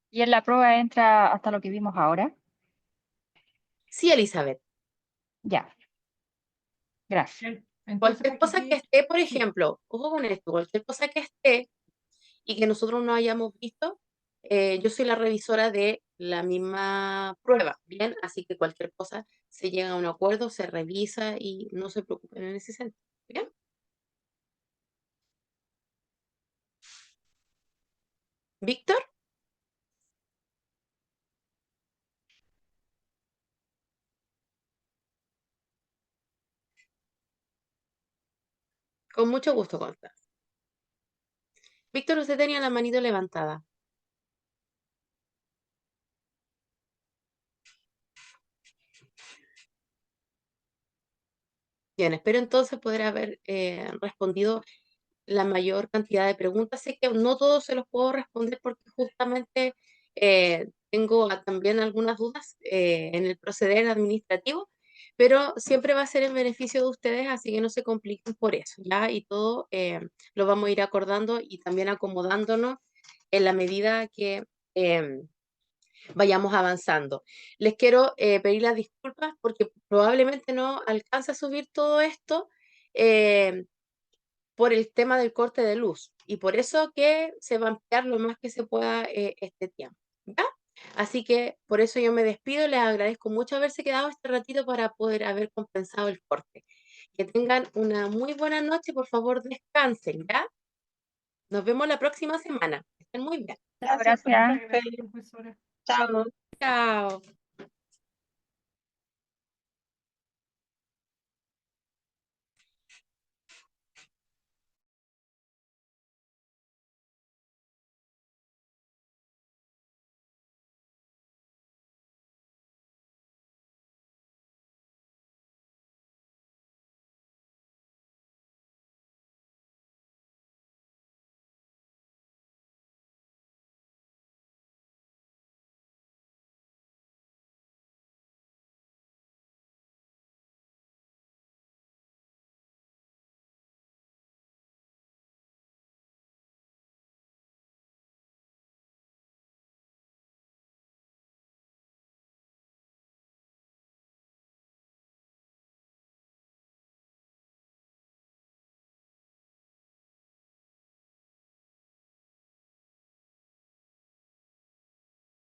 Speaker 7: Y en la prueba entra hasta lo que vimos ahora.
Speaker 1: Sí, Elizabeth.
Speaker 7: Ya, gracias.
Speaker 2: Entonces,
Speaker 1: Cualquier
Speaker 2: aquí
Speaker 1: cosa que esté, por
Speaker 2: sí.
Speaker 1: ejemplo, ojo con esto, cualquier cosa que esté y que nosotros no hayamos visto, yo soy la revisora de la misma prueba, ¿bien? Así que cualquier cosa se llega a un acuerdo, se revisa y no se preocupen en ese sentido, ¿bien? ¿Víctor? Con mucho gusto, Constanza. Víctor, usted tenía la manito levantada. Bien, espero entonces poder haber respondido la mayor cantidad de preguntas. Sé que no todos se los puedo responder porque justamente tengo también algunas dudas en el proceder administrativo, pero siempre va a ser en beneficio de ustedes, así que no se compliquen por eso, ¿ya? Y todo lo vamos a ir acordando y también acomodándonos en la medida que vayamos avanzando. Les quiero pedir las disculpas porque probablemente no alcance a subir todo esto. eh, por el tema del corte de luz y por eso que se va a ampliar lo más que se pueda este tiempo, ¿ya? Así que por eso yo me despido, les agradezco mucho haberse quedado este ratito para poder haber compensado el corte. Que tengan una muy buena noche, por favor descansen, ¿ya? Nos vemos la próxima semana. Estén muy bien.
Speaker 7: Gracias.
Speaker 2: Gracias, profesora.
Speaker 4: Chao.
Speaker 1: Chao.